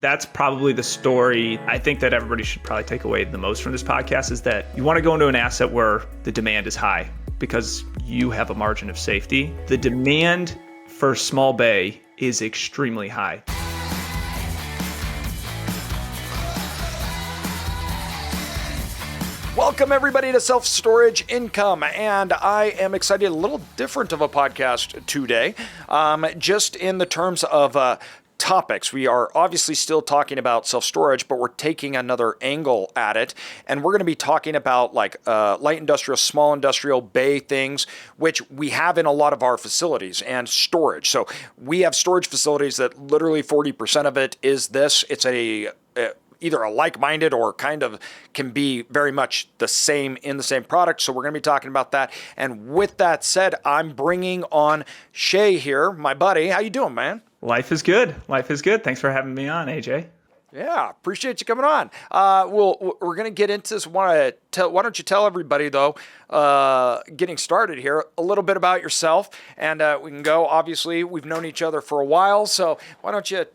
That's probably the story I think that everybody should probably take away the most from this podcast is that you want to go into an asset where the demand is high because you have a margin of safety. The demand for small bay is extremely high. Welcome everybody to Self-Storage Income, and I am excited, a little different of a podcast today, just in the terms of topics. We are obviously still talking about self-storage, but we're taking another angle at it, and we're going to be talking about like light industrial, small industrial, bay things, which we have in a lot of our facilities, and storage. So we have storage facilities that literally 40% of it is this. It's either a like-minded or kind of can be very much the same in the same product. So we're going to be talking about that. And with that said, I'm bringing on Shea here, my buddy. How you doing, man? Life is good. Life is good. Thanks for having me on, AJ. Yeah, appreciate you coming on. We're going to get into this. Why don't you tell everybody, though, getting started here, a little bit about yourself, and we can go. Obviously, we've known each other for a while, so why don't you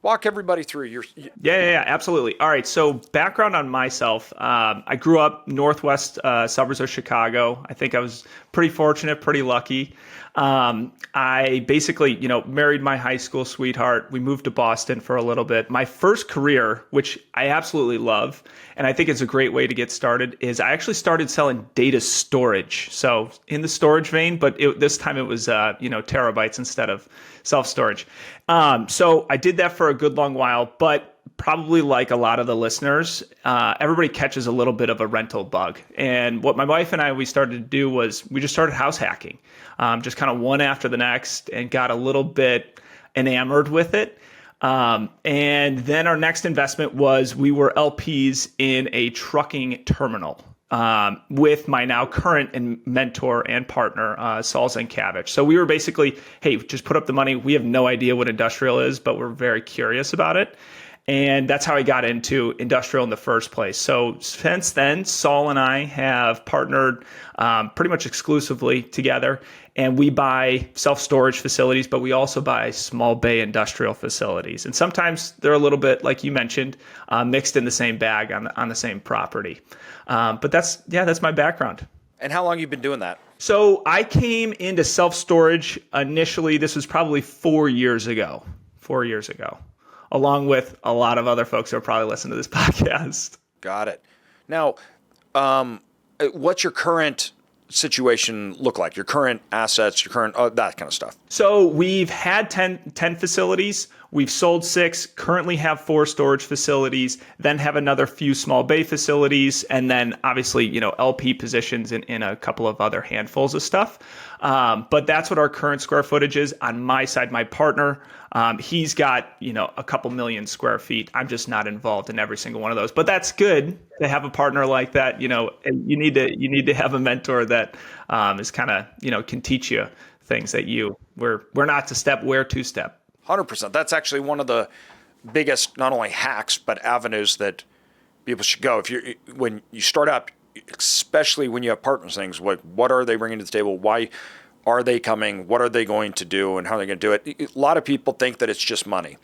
walk everybody through your... Yeah, absolutely. All right, so background on myself. I grew up northwest suburbs of Chicago. I think I was pretty fortunate, pretty lucky. I basically, married my high school sweetheart. We moved to Boston for a little bit. My first career, which I absolutely love, and I think it's a great way to get started, is I actually started selling data storage. So in the storage vein, but this time it was, terabytes instead of self-storage. So I did that for a good long while, but probably like a lot of the listeners, everybody catches a little bit of a rental bug. And what my wife and we started to do was we just started house hacking, just kind of one after the next, and got a little bit enamored with it. And then our next investment was we were LPs in a trucking terminal with my now current and mentor and partner, Saul Zenkavich. So we were basically, hey, just put up the money. We have no idea what industrial is, but we're very curious about it. And that's how I got into industrial in the first place. So since then, Saul and I have partnered pretty much exclusively together, and we buy self-storage facilities, but we also buy small bay industrial facilities. And sometimes they're a little bit, like you mentioned, mixed in the same bag on the same property. But that's my background. And how long have you been doing that? So I came into self-storage initially, this was probably 4 years ago, along with a lot of other folks who are probably listening to this podcast. Got it. Now, what's your current situation look like? Your current assets, your current, that kind of stuff. So we've had 10 facilities. We've sold 6, currently have 4 storage facilities, then have another few small bay facilities, and then obviously, LP positions in a couple of other handfuls of stuff. But that's what our current square footage is. On my side, my partner, he's got, a couple million square feet. I'm just not involved in every single one of those. But that's good to have a partner like that. You need to have a mentor that is kind of, can teach you things that we're not to step, we're to step. 100%. That's actually one of the biggest, not only hacks, but avenues that people should go. When you start up, especially when you have partners, things like what are they bringing to the table? Why are they coming? What are they going to do? And how are they going to do it? A lot of people think that it's just money,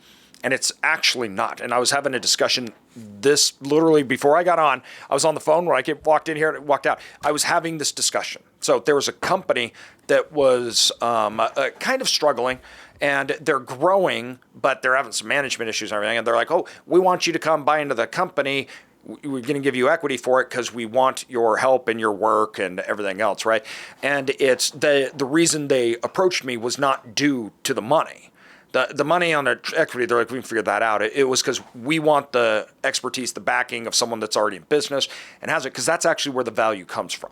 and it's actually not. And I was having a discussion this literally before I got on. I was on the phone when I walked in here and walked out. I was having this discussion. So there was a company that was kind of struggling, and they're growing, but they're having some management issues and everything. And they're like, oh, we want you to come buy into the company. We're going to give you equity for it because we want your help and your work and everything else, right? And it's the reason they approached me was not due to the money. The money on the equity, they're like, we can figure that out. It was because we want the expertise, the backing of someone that's already in business and has it, because that's actually where the value comes from,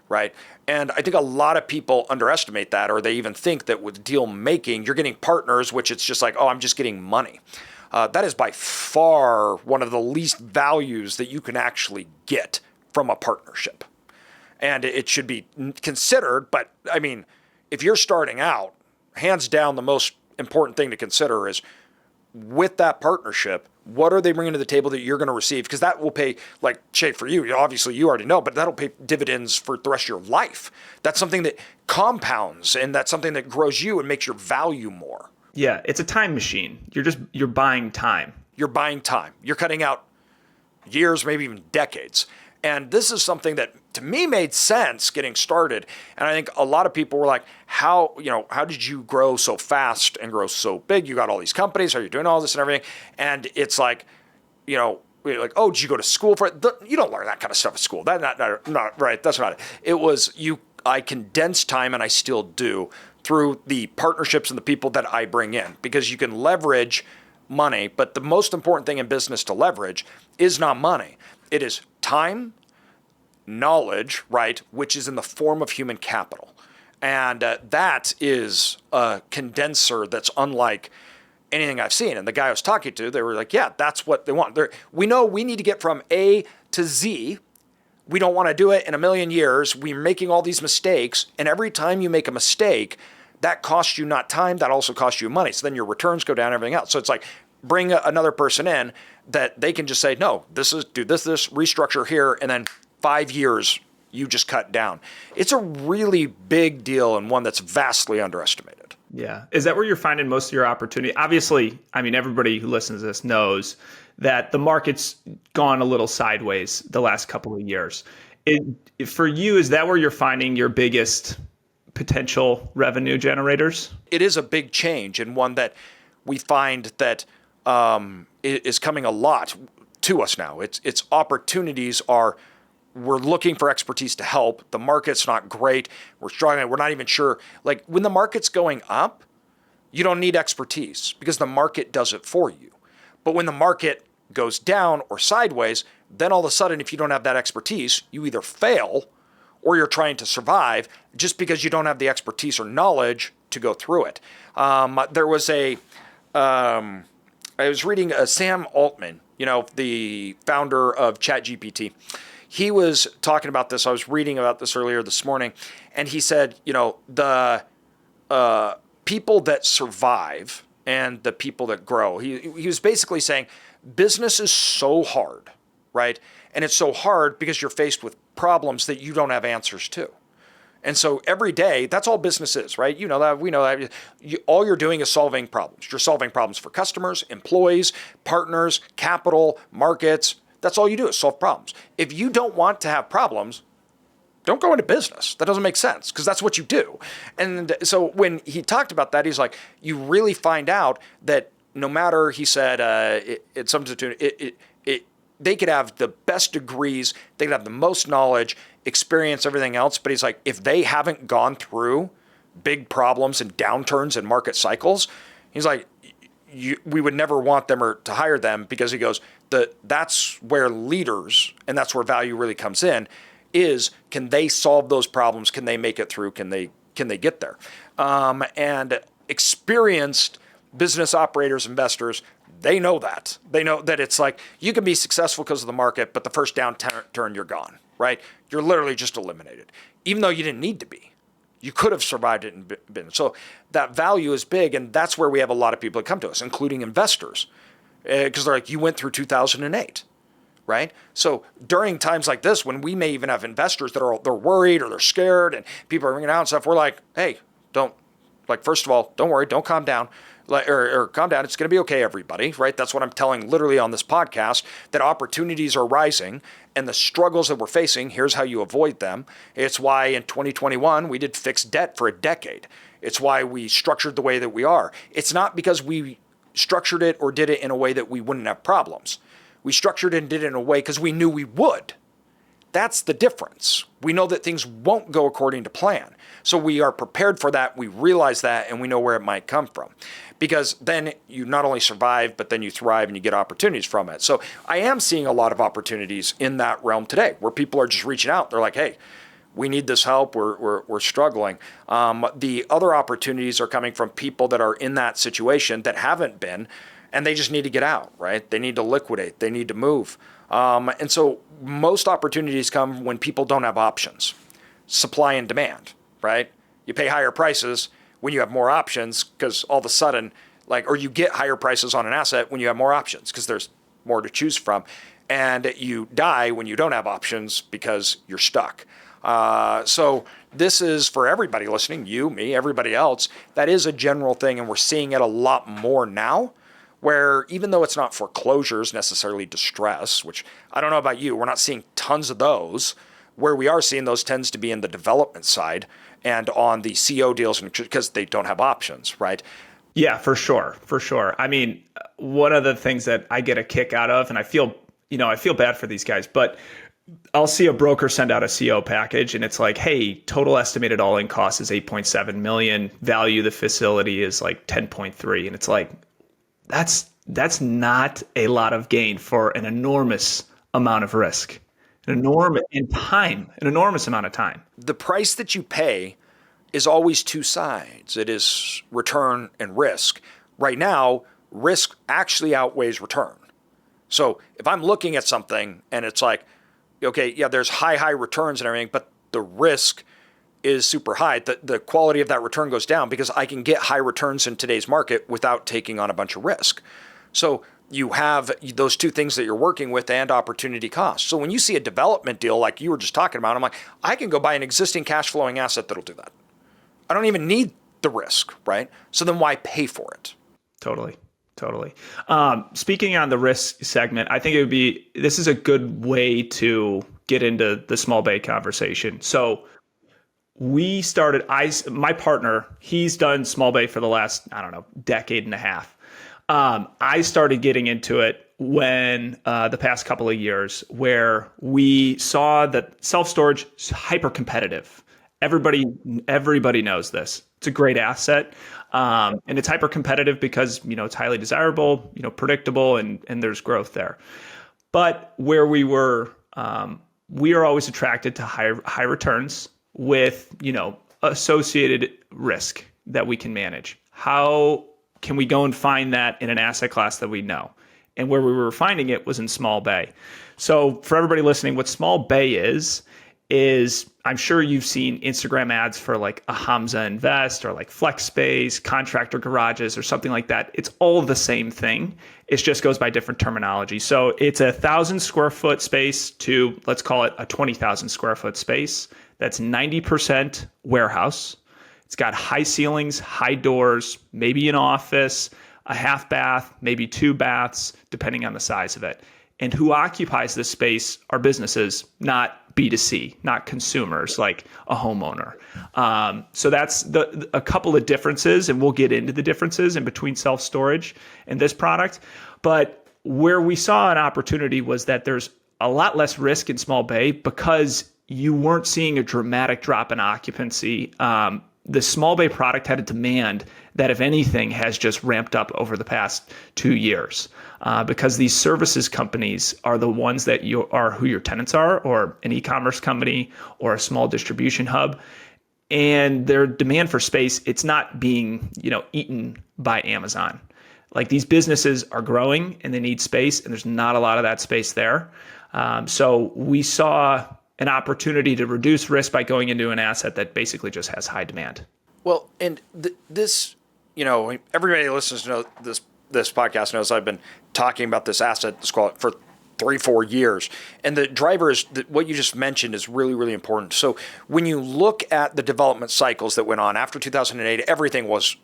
right? And I think a lot of people underestimate that, or they even think that with deal making, you're getting partners, which it's just like, oh, I'm just getting money. That is by far one of the least values that you can actually get from a partnership. And it should be considered, but I mean, if you're starting out, hands down, the most important thing to consider is with that partnership, what are they bringing to the table that you're going to receive? Because that will pay, like, Shea, for you, obviously you already know, but that'll pay dividends for the rest of your life. That's something that compounds, and that's something that grows you and makes your value more. Yeah, it's a time machine. You're buying time. You're buying time. You're cutting out years, maybe even decades. And this is something that to me made sense getting started. And I think a lot of people were like, how did you grow so fast and grow so big? You got all these companies, are you doing all this and everything? And it's like, like, oh, did you go to school for it? You don't learn that kind of stuff at school. That's not right. That's not it. It was I condensed time, and I still do, through the partnerships and the people that I bring in, because you can leverage money. But the most important thing in business to leverage is not money. It is time, knowledge, right, which is in the form of human capital. And that is a condenser that's unlike anything I've seen. And the guy I was talking to, they were like, yeah, that's what they want. We know we need to get from A to Z. We don't want to do it in a million years. We're making all these mistakes. And every time you make a mistake, that costs you not time, that also costs you money. So then your returns go down, everything else. So it's like, bring another person in that they can just say, no, do this, restructure here, and then 5 years, you just cut down. It's a really big deal and one that's vastly underestimated. Yeah. Is that where you're finding most of your opportunity? Obviously, I mean, everybody who listens to this knows that the market's gone a little sideways the last couple of years. For you, is that where you're finding your biggest potential revenue generators? It is a big change, and one that we find that is coming a lot to us now. It's opportunities we're looking for expertise to help. The market's not great. We're struggling. We're not even sure. Like when the market's going up, you don't need expertise because the market does it for you. But when the market goes down or sideways, then all of a sudden, if you don't have that expertise, you either fail or you're trying to survive just because you don't have the expertise or knowledge to go through it. There was I was reading Sam Altman, the founder of ChatGPT. He was talking about this. I was reading about this earlier this morning, and he said, the people that survive and the people that grow. He was basically saying business is so hard, right? And it's so hard because you're faced with problems that you don't have answers to. And so every day, that's all business is, right? You know that, we know that. All you're doing is solving problems. You're solving problems for customers, employees, partners, capital, markets. That's all you do is solve problems. If you don't want to have problems, don't go into business. That doesn't make sense because that's what you do. And so when he talked about that, he's like, you really find out that no matter, he said, it's something to they could have the best degrees, they could have the most knowledge, experience, everything else. But he's like, if they haven't gone through big problems and downturns and market cycles, he's like, we would never want them or to hire them because he goes, that's where leaders, and that's where value really comes in, is can they solve those problems? Can they make it through? Can they get there? And experienced business operators, investors, they know that. They know that it's like you can be successful because of the market, but the first downturn, you're gone, right? You're literally just eliminated, even though you didn't need to be. You could have survived it and been. So that value is big, and that's where we have a lot of people that come to us, including investors, because they're like, you went through 2008, right? So during times like this, when we may even have investors that they're worried or they're scared and people are ringing out and stuff, we're like, hey, first of all, don't worry, don't calm down. Or calm down, it's going to be okay, everybody, right? That's what I'm telling literally on this podcast, that opportunities are rising and the struggles that we're facing, here's how you avoid them. It's why in 2021, we did fixed debt for a decade. It's why we structured the way that we are. It's not because we structured it or did it in a way that we wouldn't have problems. We structured it and did it in a way because we knew we would. That's the difference. We know that things won't go according to plan. So we are prepared for that. We realize that, and we know where it might come from. Because then you not only survive, but then you thrive and you get opportunities from it. So I am seeing a lot of opportunities in that realm today where people are just reaching out. They're like, hey, we need this help. We're struggling. The other opportunities are coming from people that are in that situation that haven't been, and they just need to get out, right? They need to liquidate. They need to move. And so most opportunities come when people don't have options. Supply and demand, right? You pay higher prices when you have more options because all of a sudden, or you get higher prices on an asset when you have more options because there's more to choose from. And you die when you don't have options because you're stuck. So this is for everybody listening, you, me, everybody else. That is a general thing, and we're seeing it a lot more now, where even though it's not foreclosures, necessarily distress, which I don't know about you, we're not seeing tons of those. Where we are seeing those tends to be in the development side and on the CO deals because they don't have options, right? Yeah, for sure. For sure. I mean, one of the things that I get a kick out of, and I feel bad for these guys, but I'll see a broker send out a CO package and it's like, hey, total estimated all-in cost is 8.7 million. Value of the facility is like 10.3. And it's like, that's not a lot of gain for an enormous amount of risk, an enormous amount of time. The price that you pay is always two sides. It is return and risk. Right now, risk actually outweighs return. So if I'm looking at something and it's like, okay, yeah, there's high returns and everything, but the risk is super high. The quality of that return goes down because I can get high returns in today's market without taking on a bunch of risk. So you have those two things that you're working with and opportunity cost. So when you see a development deal like you were just talking about, I'm like, I can go buy an existing cash flowing asset that'll do that. I don't even need the risk, right? So then why pay for it? Totally. Speaking on the risk segment, I think this is a good way to get into the small bay conversation. So my partner, he's done small bay for the last, I don't know, decade and a half. I started getting into it when the past couple of years where we saw that self-storage is hyper competitive. Everybody knows this. It's a great asset. And it's hyper competitive because, it's highly desirable, predictable, and there's growth there. But where we are always attracted to high returns with, associated risk that we can manage. How can we go and find that in an asset class that we know? And where we were finding it was in small bay. So for everybody listening, what small bay is I'm sure you've seen Instagram ads for like a Hamza Invest or like Flex Space, contractor garages or something like that. It's all the same thing. It just goes by different terminology. So it's 1,000 square foot space to, let's call it a 20,000 square foot space. That's 90% warehouse. It's got high ceilings, high doors, maybe an office, a half bath, maybe 2 baths, depending on the size of it. And who occupies this space are businesses, not B2C, not consumers like a homeowner. So that's a couple of differences, and we'll get into the differences in between self-storage and this product. But where we saw an opportunity was that there's a lot less risk in small bay because you weren't seeing a dramatic drop in occupancy. The small bay product had a demand that, if anything, has just ramped up over the past 2 years because these services companies are the ones that who your tenants are, or an e-commerce company or a small distribution hub. And their demand for space, it's not being, eaten by Amazon. Like, these businesses are growing and they need space, and there's not a lot of that space there. So we saw an opportunity to reduce risk by going into an asset that basically just has high demand. Well, and this, everybody who listens to this podcast knows I've been talking about this asset, let's call it, for 3-4 years. And the driver is what you just mentioned is really, really important. So when you look at the development cycles that went on after 2008, everything was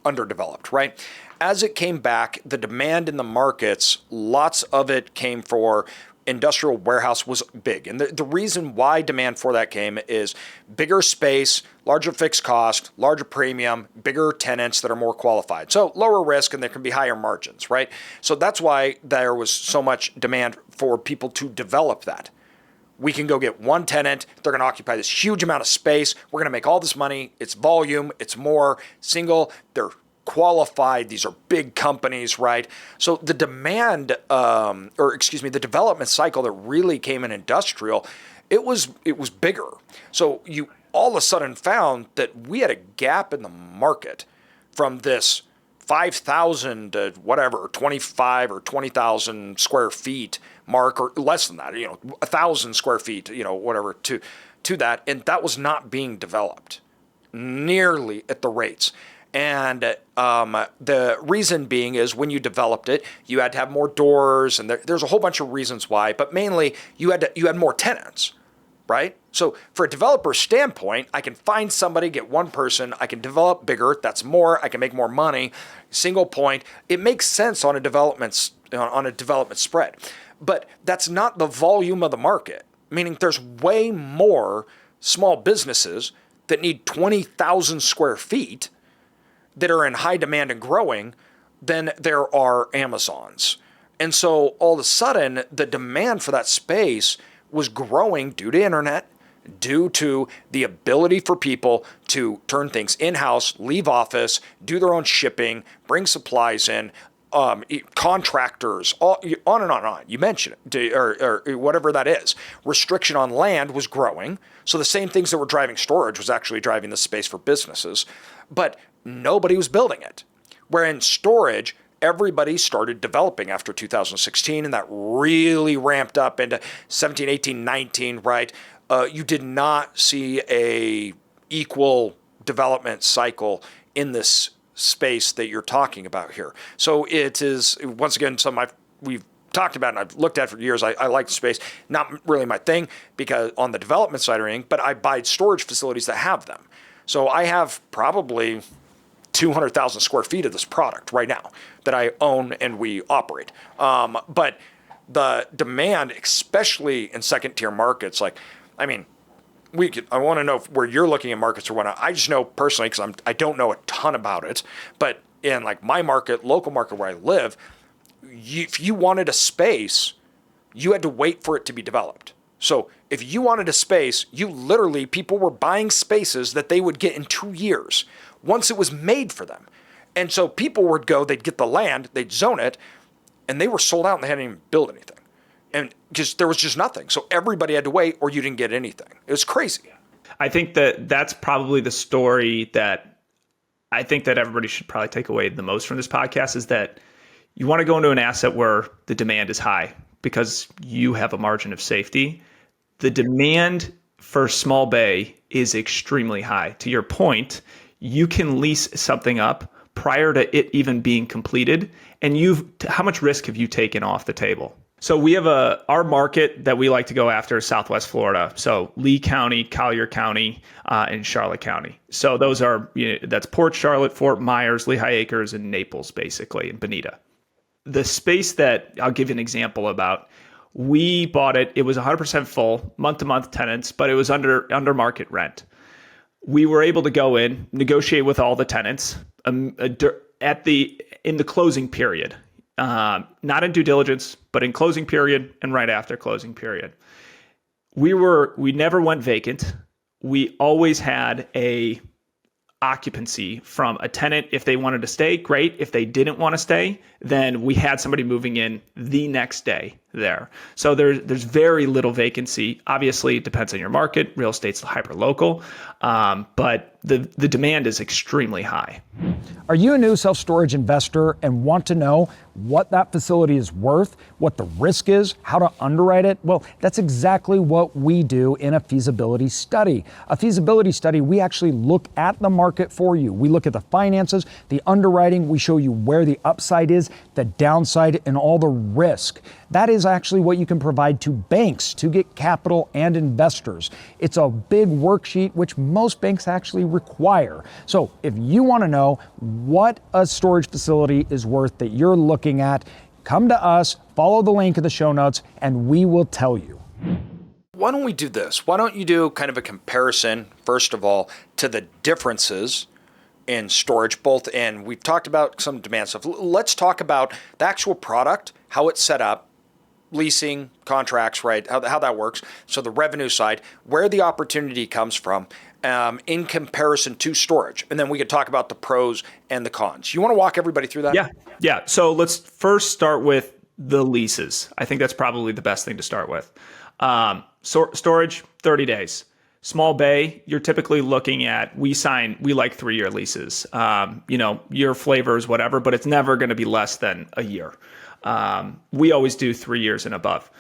underdeveloped, right? As it came back, the demand in the markets, lots of it came for industrial warehouse was big. And the reason why demand for that came is bigger space, larger fixed cost, larger premium, bigger tenants that are more qualified. So lower risk, and there can be higher margins, right? So that's why there was so much demand for people to develop that. We can go get one tenant. They're going to occupy this huge amount of space. We're going to make all this money. It's volume. It's more single. They're qualified. These are big companies, right? So the demand, the development cycle that really came in industrial, it was bigger. So you all of a sudden found that we had a gap in the market from this 5,000 to whatever, 25 or 20,000 square feet mark, or less than that, 1,000 square feet, whatever, to that. And that was not being developed nearly at the rates. And the reason being is when you developed it, you had to have more doors, and there's a whole bunch of reasons why. But mainly, you had more tenants, right? So for a developer standpoint, I can find somebody, get one person, I can develop bigger, that's more, I can make more money, single point. It makes sense on a development spread. But that's not the volume of the market, meaning there's way more small businesses that need 20,000 square feet that are in high demand and growing than there are Amazons. And so all of a sudden, the demand for that space was growing due to internet, due to the ability for people to turn things in-house, leave office, do their own shipping, bring supplies in, contractors, on and on and on. You mentioned it, or whatever that is. Restriction on land was growing. So the same things that were driving storage was actually driving the space for businesses. But nobody was building it. Where in storage, everybody started developing after 2016, and that really ramped up into 17, 18, 19, right? You did not see a equal development cycle in this space that you're talking about here. So it is, once again, something we've talked about and I've looked at for years. I like the space. Not really my thing because on the development side or anything, but I buy storage facilities that have them. So I have probably 200,000 square feet of this product right now that I own and we operate. But the demand, especially in second tier markets, I want to know where you're looking at markets or whatnot. I just know personally, because I don't know a ton about it, but in my market, local market where I live, if you wanted a space, you had to wait for it to be developed. So if you wanted a space, people were buying spaces that they would get in 2 years once it was made for them. And so people would go, they'd get the land, they'd zone it, and they were sold out and they hadn't even built anything. And because there was just nothing. So everybody had to wait or you didn't get anything. It was crazy. I think that's probably the story that I think that everybody should probably take away the most from this podcast is that you want to go into an asset where the demand is high because you have a margin of safety. The demand for small bay is extremely high. To your point, you can lease something up prior to it even being completed. And how much risk have you taken off the table? So we have our market that we like to go after is Southwest Florida. So Lee County, Collier County, and Charlotte County. So those are, that's Port Charlotte, Fort Myers, Lehigh Acres, and Naples, basically, and Bonita. The space that I'll give you an example about, we bought it. It was 100% full, month-to-month tenants, but it was under market rent. We were able to go in, negotiate with all the tenants in the closing period. Not in due diligence, but in closing period and right after closing period. We never went vacant. We always had a occupancy from a tenant. If they wanted to stay, great. If they didn't want to stay, then we had somebody moving in the next day there. So there's very little vacancy. Obviously, it depends on your market. Real estate's hyper local, but the demand is extremely high. Are you a new self-storage investor and want to know what that facility is worth, what the risk is, how to underwrite it? Well, that's exactly what we do in a feasibility study. A feasibility study, we actually look at the market for you. We look at the finances, the underwriting, we show you where the upside is, the downside, and all the risk. That is actually what you can provide to banks to get capital and investors. It's a big worksheet which most banks actually require. So if you want to know what a storage facility is worth that you're looking at, come to us, follow the link in the show notes, and we will tell you. Why don't we do this? Why don't you do kind of a comparison, first of all, to the differences in storage, and we've talked about some demand stuff. Let's talk about the actual product, how it's set up, leasing, contracts, right? How that works. So the revenue side, where the opportunity comes from in comparison to storage. And then we could talk about the pros and the cons. You want to walk everybody through that? Yeah. So let's first start with the leases. I think that's probably the best thing to start with. Storage, 30 days. Small bay, you're typically looking at, we like 3-year leases. Your flavors, whatever, but it's never going to be less than a year. We always do 3 years and above.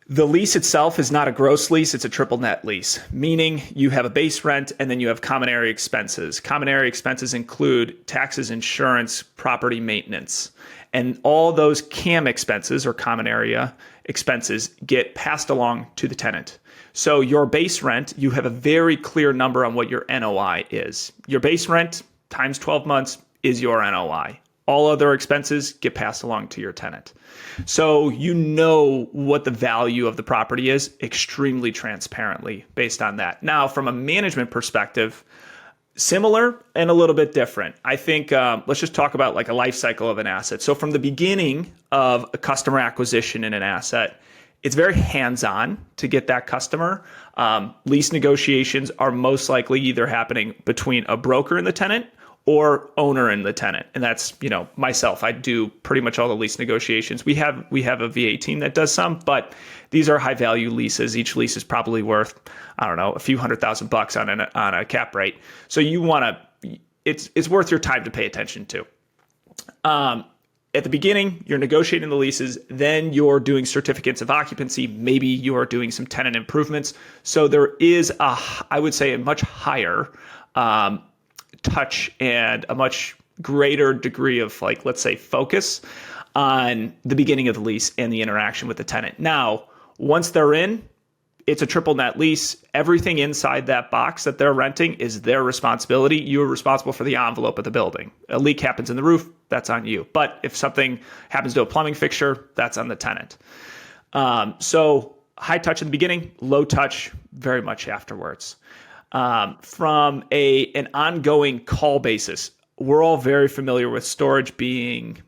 The lease itself is not a gross lease, it's a triple net lease, meaning you have a base rent and then you have common area expenses. Common area expenses include taxes, insurance, property maintenance, and all those CAM expenses or common area expenses get passed along to the tenant. So your base rent, you have a very clear number on what your NOI is. Your base rent times 12 months is your NOI. All other expenses get passed along to your tenant. So you know what the value of the property is extremely transparently based on that. Now, from a management perspective, similar and a little bit different. I think let's just talk about like a life cycle of an asset. So from the beginning of a customer acquisition in an asset, it's very hands-on to get that customer. Lease negotiations are most likely either happening between a broker and the tenant or owner and the tenant. And that's, myself. I do pretty much all the lease negotiations. We have a VA team that does some, but these are high value leases. Each lease is probably worth, I don't know, a few $100,000 on a cap rate. So you want to, it's worth your time to pay attention to. At the beginning, you're negotiating the leases, then you're doing certificates of occupancy. Maybe you are doing some tenant improvements. So there is I would say a much higher touch and a much greater degree of, like, let's say, focus on the beginning of the lease and the interaction with the tenant. Now, once they're in, it's a triple net lease. Everything inside that box that they're renting is their responsibility. You're responsible for the envelope of the building. A leak happens in the roof, that's on you. But if something happens to a plumbing fixture, that's on the tenant. So high touch in the beginning, low touch very much afterwards. From an ongoing call basis, we're all very familiar with storage being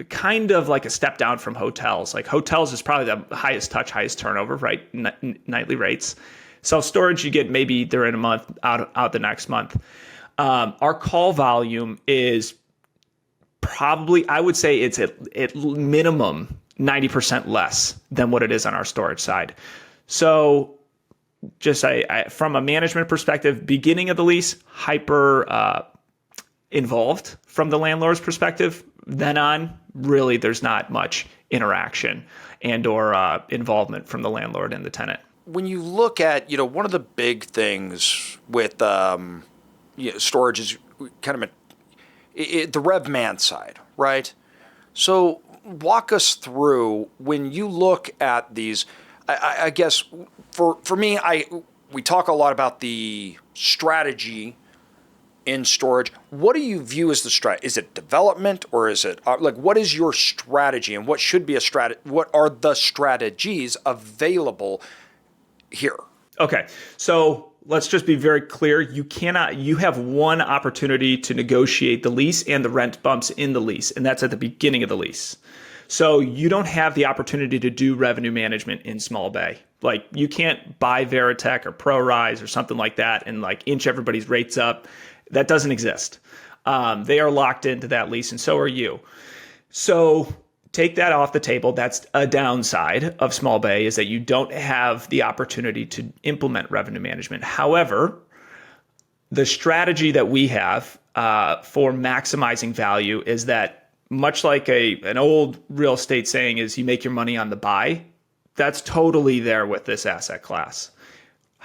kind of like a step down from hotels. Like hotels is probably the highest touch, highest turnover, right? Nightly rates. Self-storage, you get maybe they're in a month, out the next month. Our call volume is probably, I would say it's at minimum 90% less than what it is on our storage side. So just from a management perspective, beginning of the lease, hyper involved from the landlord's perspective. Then on, really, there's not much interaction and or involvement from the landlord and the tenant. When you look at, one of the big things with storage is kind of the rev man side, right? So walk us through when you look at these. I guess for me, we talk a lot about the strategy in storage. What do you view as the strategy? Is it development or is it what is your strategy and what should be a strategy? What are the strategies available here? Okay, so let's just be very clear. You have one opportunity to negotiate the lease and the rent bumps in the lease, and that's at the beginning of the lease. So you don't have the opportunity to do revenue management in small bay. Like you can't buy Veritech or ProRise or something like that and like inch everybody's rates up. That doesn't exist. They are locked into that lease, and so are you. So take that off the table. That's a downside of small bay, is that you don't have the opportunity to implement revenue management. However, the strategy that we have for maximizing value is that, much like an old real estate saying is, you make your money on the buy. That's totally there with this asset class.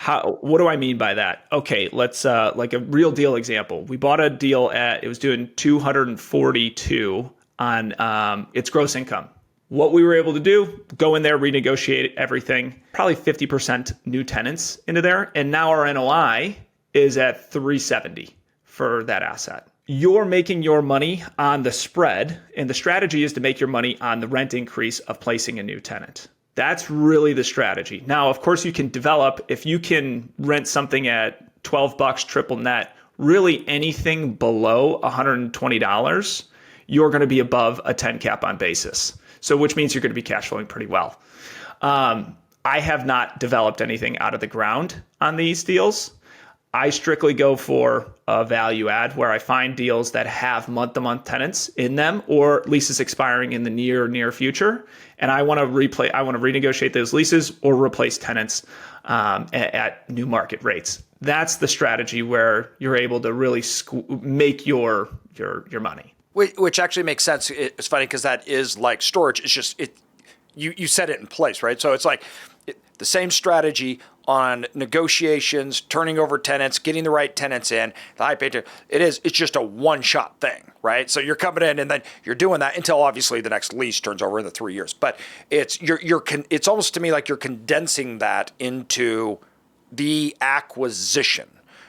What do I mean by that? Okay, let's like a real deal example. We bought a deal it was doing 242 on its gross income. What we were able to do, go in there, renegotiate everything, probably 50% new tenants into there. And now our NOI is at 370 for that asset. You're making your money on the spread, and the strategy is to make your money on the rent increase of placing a new tenant. That's really the strategy. Now, of course, you can develop, if you can rent something at $12 triple net, really anything below $120, you're going to be above a 10 cap on basis. So which means you're going to be cash flowing pretty well. I have not developed anything out of the ground on these deals. I strictly go for a value add where I find deals that have month-to-month tenants in them or leases expiring in the near future. And I want to renegotiate those leases or replace tenants at new market rates. That's the strategy where you're able to really make your money. Which actually makes sense. It's funny because that is like storage. It's just you set it in place, right? So it's like the same strategy on negotiations, turning over tenants, getting the right tenants in, the high paid. It's just a one-shot thing, right? So you're coming in and then you're doing that until obviously the next lease turns over in the 3 years. But it's almost to me like you're condensing that into the acquisition,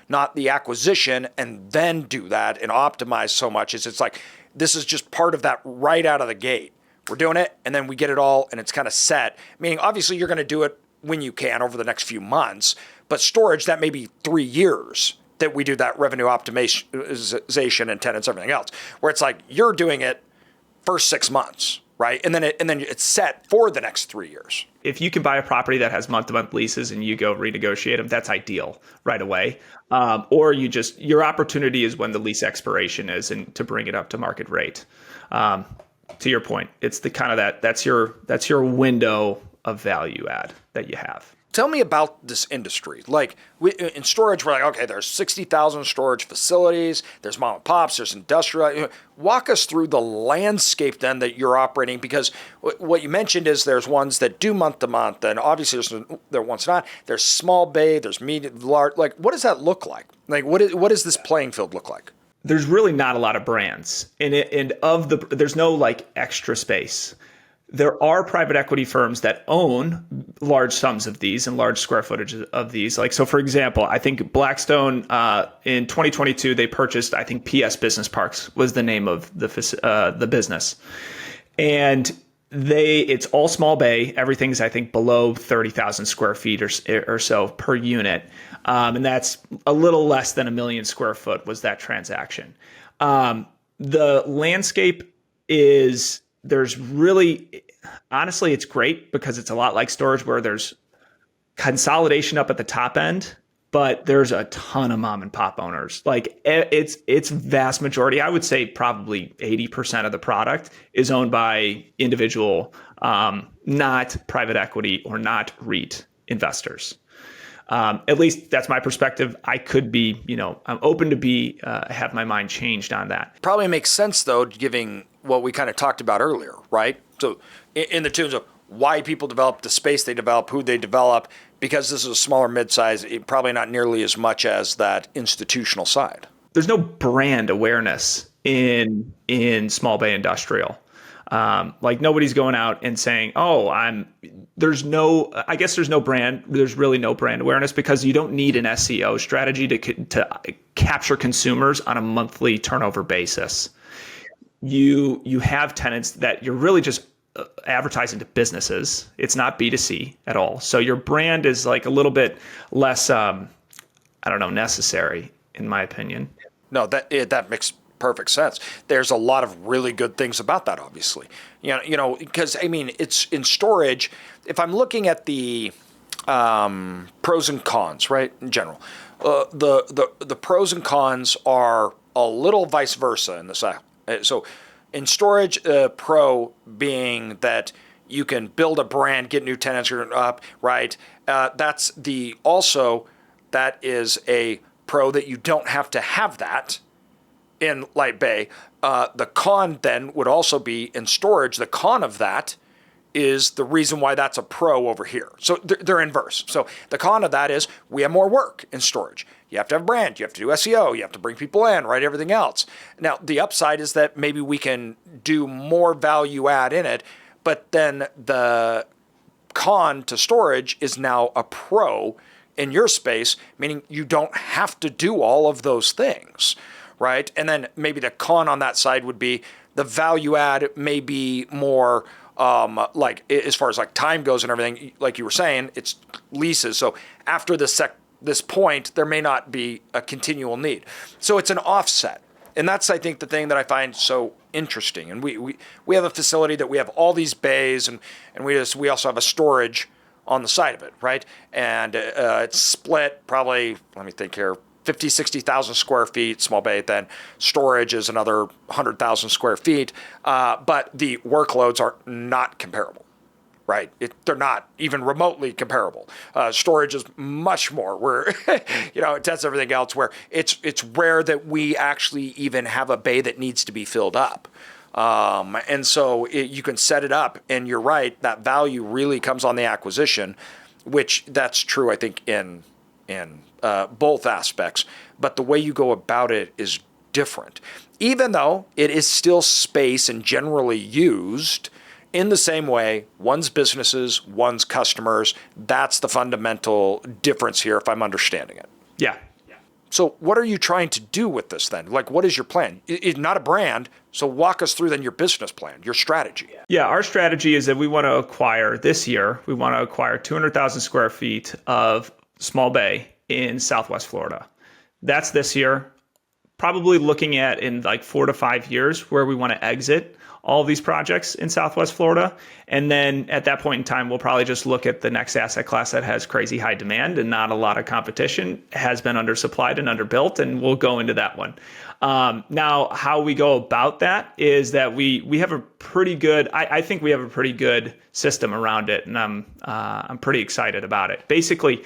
not the acquisition and then do that and optimize so much. It's like, this is just part of that right out of the gate. We're doing it, and then we get it all, and it's kind of set. Meaning, obviously, you're going to do it when you can over the next few months, but storage, that may be 3 years that we do that revenue optimization and tenants, everything else, where it's like you're doing it first 6 months, right? And then it's set for the next 3 years. If you can buy a property that has month-to-month leases and you go renegotiate them, that's ideal right away. Or your opportunity is when the lease expiration is, and to bring it up to market rate. To your point, it's the kind of that's your window of value add that you have. Tell me about this industry. Like in storage, we're like, okay, there's 60,000 storage facilities. There's mom and pops. There's industrial. Walk us through the landscape then that you're operating, because what you mentioned is there's ones that do month to month, and obviously there are ones not. There's small bay. There's medium, large. Like, what does that look like? Like, what does this playing field look like? There's really not a lot of brands, there's no like extra space. There are private equity firms that own large sums of these and large square footage of these. Like, so for example, I think Blackstone in 2022 they purchased, I think PS Business Parks was the name of the business, and it's all small bay. Everything's, I think, below 30,000 square feet or so per unit. And that's a little less than 1 million square foot was that transaction. The landscape is, there's really, honestly, it's great because it's a lot like storage where there's consolidation up at the top end, but there's a ton of mom and pop owners. Like it's vast majority. I would say probably 80% of the product is owned by individual, not private equity or not REIT investors. At least that's my perspective. I could be, I'm open to have my mind changed on that. Probably makes sense though, giving what we kind of talked about earlier, right? So in the terms of why people develop the space they develop, who they develop, because this is a smaller mid-size, probably not nearly as much as that institutional side. There's no brand awareness in small bay industrial. Like nobody's going out and saying, there's no brand. There's really no brand awareness because you don't need an SEO strategy to capture consumers on a monthly turnover basis. You have tenants that you're really just advertising to businesses. It's not B2C at all. So your brand is like a little bit less, necessary in my opinion. No, that makes perfect sense. There's a lot of really good things about that, obviously. Because it's in storage. If I'm looking at the pros and cons, right, in general, the pros and cons are a little vice versa in this. So in storage, pro being that you can build a brand, get new tenants up, right? That is a pro that you don't have to have that in light bay. The con then would also be in storage. The con of that is the reason why that's a pro over here. So they're inverse. So the con of that is we have more work in storage. You have to have a brand. You have to do SEO. You have to bring people in, right? Everything else. Now, the upside is that maybe we can do more value add in it, but then the con to storage is now a pro in your space, meaning you don't have to do all of those things, right? And then maybe the con on that side would be the value add may be more like as far as like time goes and everything, like you were saying, it's leases. So after this point, there may not be a continual need. So it's an offset. And that's, I think, the thing that I find so interesting. And we have a facility that we have all these bays and we also have a storage on the side of it, right? And it's split probably, let me think here, 50, 60,000 square feet, small bay, then storage is another 100,000 square feet. But the workloads are not comparable, right? They're not even remotely comparable. Storage is much more where, it tests everything else where it's rare that we actually even have a bay that needs to be filled up. And so you can set it up, and you're right, that value really comes on the acquisition, which that's true, I think, in both aspects, but the way you go about it is different. Even though it is still space and generally used in the same way, one's businesses, one's customers, that's the fundamental difference here, if I'm understanding it. Yeah. So what are you trying to do with this then? Like, what is your plan? It's not a brand, so walk us through then your business plan, your strategy. Yeah, our strategy is that we want to acquire this year, we want to acquire 200,000 square feet of small bay in Southwest Florida. That's this year. Probably looking at in like 4 to 5 years where we want to exit all of these projects in Southwest Florida. And then at that point in time, we'll probably just look at the next asset class that has crazy high demand and not a lot of competition, has been undersupplied and underbuilt, and we'll go into that one. Now, how we go about that is that we have a pretty good, I think we have a pretty good system around it, and I'm pretty excited about it. Basically,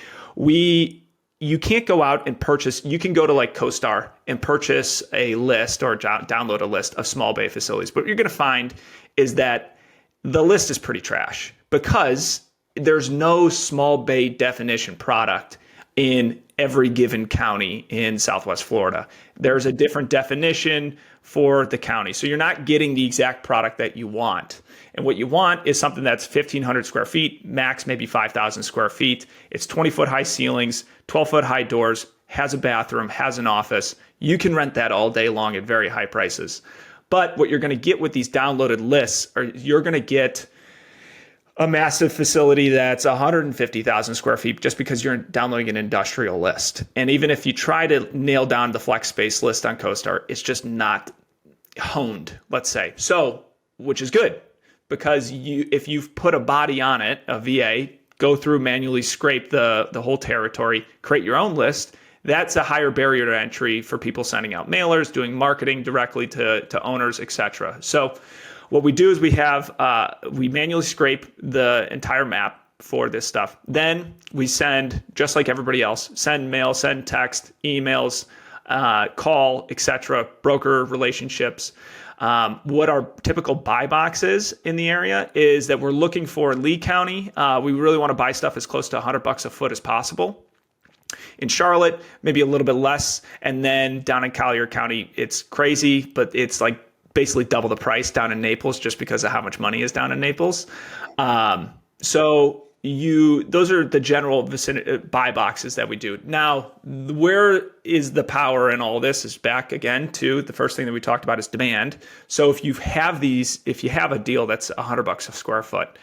you can't go out and purchase, you can go to like CoStar and purchase a list or download a list of small bay facilities. But what you're going to find is that the list is pretty trash because there's no small bay definition product in every given county in Southwest Florida. There's a different definition for the county. So you're not getting the exact product that you want. And what you want is something that's 1,500 square feet, max maybe 5,000 square feet. It's 20-foot high ceilings, 12-foot high doors, has a bathroom, has an office. You can rent that all day long at very high prices. But what you're going to get with these downloaded lists, you're going to get a massive facility that's 150,000 square feet just because you're downloading an industrial list. And even if you try to nail down the flex space list on CoStar, it's just not honed, let's say. So, which is good because if you've put a body on it, a VA, go through, manually scrape the whole territory, create your own list, that's a higher barrier to entry for people sending out mailers, doing marketing directly to owners, etc. So what we do is we manually scrape the entire map for this stuff. Then we send, just like everybody else, send mail, send text, emails, call, etc., broker relationships. What our typical buy box is in the area is that we're looking for Lee County. We really want to buy stuff as close to $100 a foot as possible. In Charlotte, maybe a little bit less. And then down in Collier County, it's crazy, but it's like basically double the price down in Naples just because of how much money is down in Naples. Those are the general buy boxes that we do. Now, where is the power in all this is back again to the first thing that we talked about is demand. So if you have a deal that's $100 a square foot,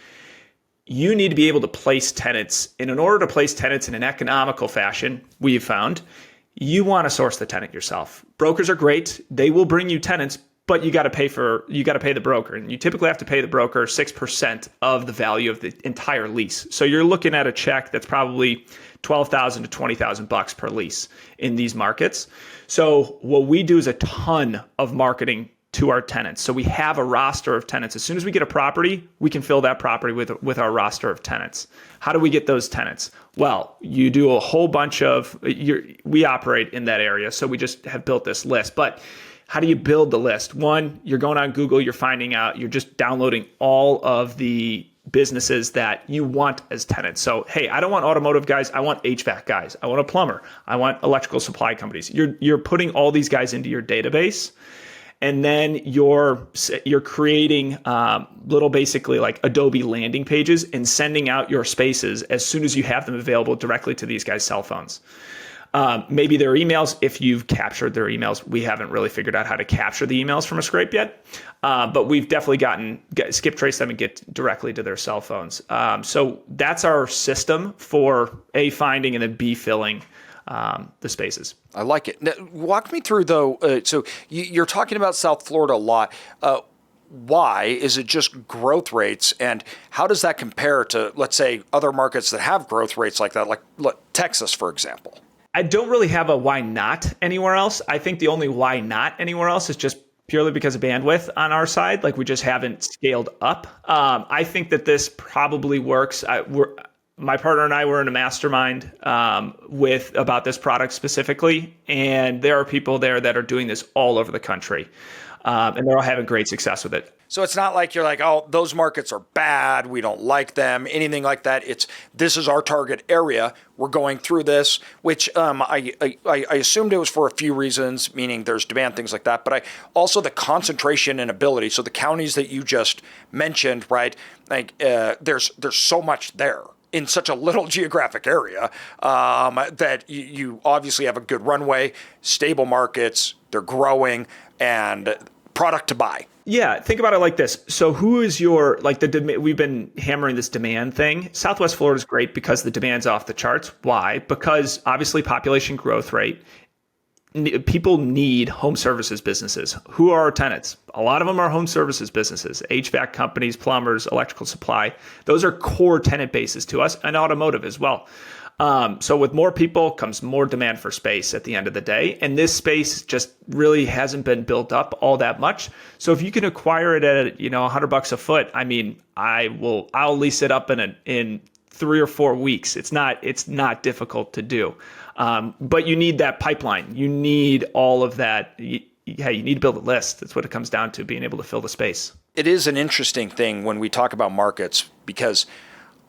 you need to be able to place tenants. And in order to place tenants in an economical fashion, we've found, you want to source the tenant yourself. Brokers are great. They will bring you tenants, but you got to pay the broker. And you typically have to pay the broker 6% of the value of the entire lease. So you're looking at a check that's probably $12,000 to $20,000 per lease in these markets. So what we do is a ton of marketing to our tenants. So we have a roster of tenants. As soon as we get a property, we can fill that property with our roster of tenants. How do we get those tenants? Well, you do a whole bunch of, we operate in that area. So we just have built this list. But how do you build the list? One, you're going on Google, you're finding out, you're just downloading all of the businesses that you want as tenants. So, hey, I don't want automotive guys. I want HVAC guys. I want a plumber. I want electrical supply companies. You're putting all these guys into your database. And then you're creating little basically like Adobe landing pages and sending out your spaces as soon as you have them available directly to these guys' cell phones. Maybe their emails, if you've captured their emails. We haven't really figured out how to capture the emails from a scrape yet, but we've definitely skip trace them and get directly to their cell phones. So that's our system for A, finding, and then B, filling the spaces. I like it. Now, walk me through though. So you're talking about South Florida a lot. Why is it just growth rates, and how does that compare to, let's say, other markets that have growth rates like that, like Texas, for example? I don't really have a why not anywhere else. I think the only why not anywhere else is just purely because of bandwidth on our side. Like we just haven't scaled up. I think that this probably works. My partner and I were in a mastermind about this product specifically, and there are people there that are doing this all over the country, and they're all having great success with it. So it's not like you're like, oh, those markets are bad, we don't like them, anything like that. This is our target area. We're going through this, which I assumed it was for a few reasons, meaning there's demand, things like that. But also the concentration and ability. So the counties that you just mentioned, right? Like there's so much there in such a little geographic area that you obviously have a good runway, stable markets, they're growing, and product to buy. Yeah, think about it like this. So who is we've been hammering this demand thing. Southwest Florida is great because the demand's off the charts. Why? Because obviously population growth rate, people need home services businesses. Who are our tenants? A lot of them are home services businesses, HVAC companies, plumbers, electrical supply. Those are core tenant bases to us, and automotive as well. So with more people comes more demand for space at the end of the day. And this space just really hasn't been built up all that much. So if you can acquire it at, $100 a foot, I mean, I'll lease it up in 3 or 4 weeks. It's not difficult to do. But you need that pipeline. You need all of that. You need to build a list. That's what it comes down to, being able to fill the space. It is an interesting thing when we talk about markets because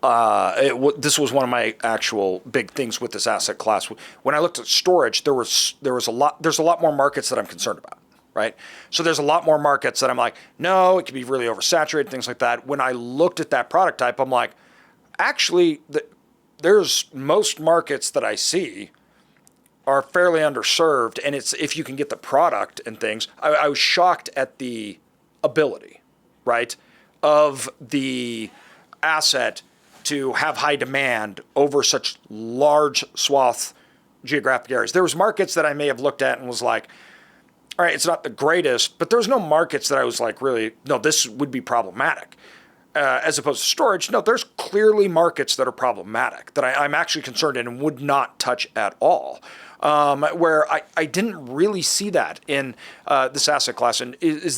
this was one of my actual big things with this asset class. When I looked at storage, there's a lot more markets that I'm concerned about, right? So there's a lot more markets that I'm like, no, it could be really oversaturated, things like that. When I looked at that product type, I'm like, actually, there's most markets that I see are fairly underserved, and it's if you can get the product and things. I was shocked at the ability, right, of the asset to have high demand over such large swath geographic areas. There was markets that I may have looked at and was like, all right, it's not the greatest, but there's no markets that I was like, really, no, this would be problematic. As opposed to storage, no, there's clearly markets that are problematic that I'm actually concerned in and would not touch at all. Where I didn't really see that in this asset class. And is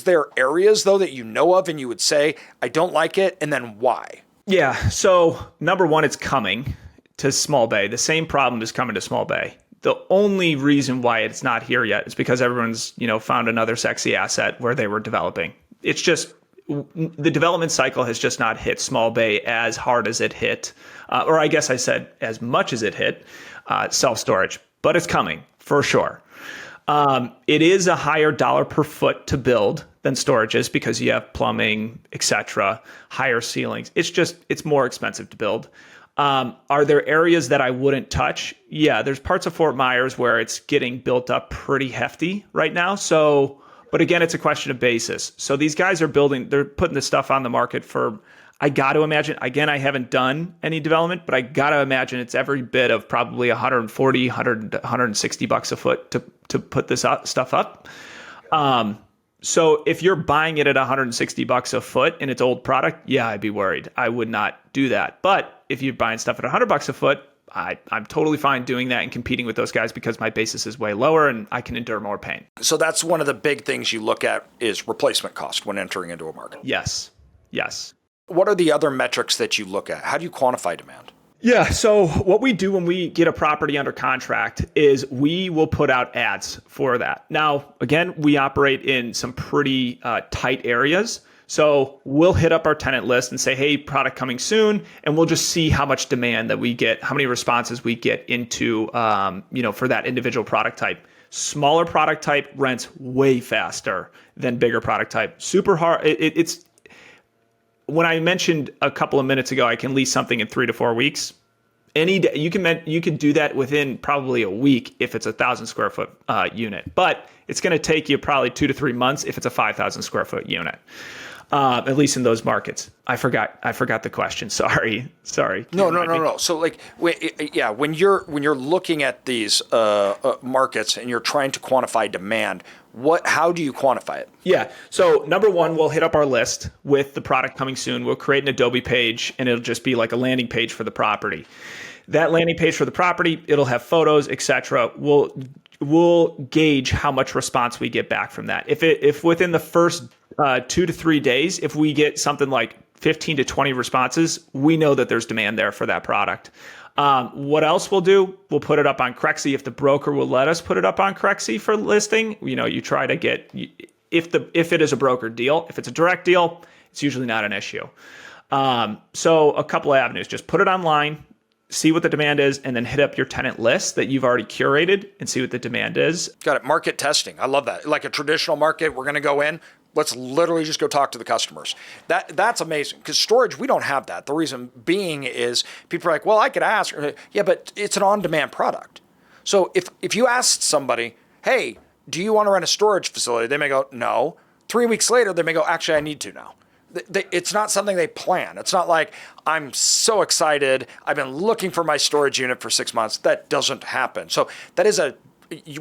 there areas though that you know of and you would say, I don't like it, and then why? Yeah. So number one, it's coming to small bay. The same problem is coming to small bay. The only reason why it's not here yet is because everyone's, found another sexy asset where they were developing. It's just the development cycle has just not hit small bay as hard as it hit, or I guess I said as much as it hit self-storage, but it's coming for sure. It is a higher dollar per foot to build than storage is because you have plumbing, etc., higher ceilings. It's more expensive to build. Are there areas that I wouldn't touch? Yeah, there's parts of Fort Myers where it's getting built up pretty hefty right now. So, but again, it's a question of basis. So these guys they're putting this stuff on the market for, I got to imagine, again, I haven't done any development, but I got to imagine it's every bit of probably $140, $160 a foot to put this stuff up. So if you're buying it at $160 a foot and it's old product, yeah, I'd be worried. I would not do that. But if you're buying stuff at $100 a foot, I'm totally fine doing that and competing with those guys because my basis is way lower and I can endure more pain. So that's one of the big things you look at is replacement cost when entering into a market. Yes. What are the other metrics that you look at? How do you quantify demand? Yeah. So what we do when we get a property under contract is we will put out ads for that. Now, again, we operate in some pretty tight areas. So we'll hit up our tenant list and say, hey, product coming soon. And we'll just see how much demand that we get, how many responses we get into, for that individual product type. Smaller product type rents way faster than bigger product type. Super hard. It's when I mentioned a couple of minutes ago, I can lease something in 3 to 4 weeks. Any day you can do that within probably a week if it's a 1,000 square foot unit, but it's going to take you probably 2 to 3 months if it's a 5,000 square foot unit. At least in those markets. I forgot the question. Sorry. No. So when you're looking at these markets and you're trying to quantify demand, how do you quantify it? Yeah. So number one, we'll hit up our list with the product coming soon. We'll create an Adobe page and it'll just be like a landing page for the property. That landing page for the property, it'll have photos, etc. We'll gauge how much response we get back from that. If within the first 2 to 3 days, if we get something like 15 to 20 responses, we know that there's demand there for that product. What else we'll do? We'll put it up on Crexy if the broker will let us put it up on Crexy for listing. You try to get if it is a brokered deal. If it's a direct deal, it's usually not an issue. So a couple of avenues: just put it online, see what the demand is, and then hit up your tenant list that you've already curated and see what the demand is. Got it. Market testing. I love that. Like a traditional market, we're going to go in. Let's literally just go talk to the customers. That's amazing, because storage, we don't have that. The reason being is people are like, well, I could ask. Yeah, but it's an on-demand product. So if you asked somebody, hey, do you want to rent a storage facility? They may go, no. 3 weeks later, they may go, actually, I need to now. It's not something they plan. It's not like, I'm so excited, I've been looking for my storage unit for 6 months. That doesn't happen. So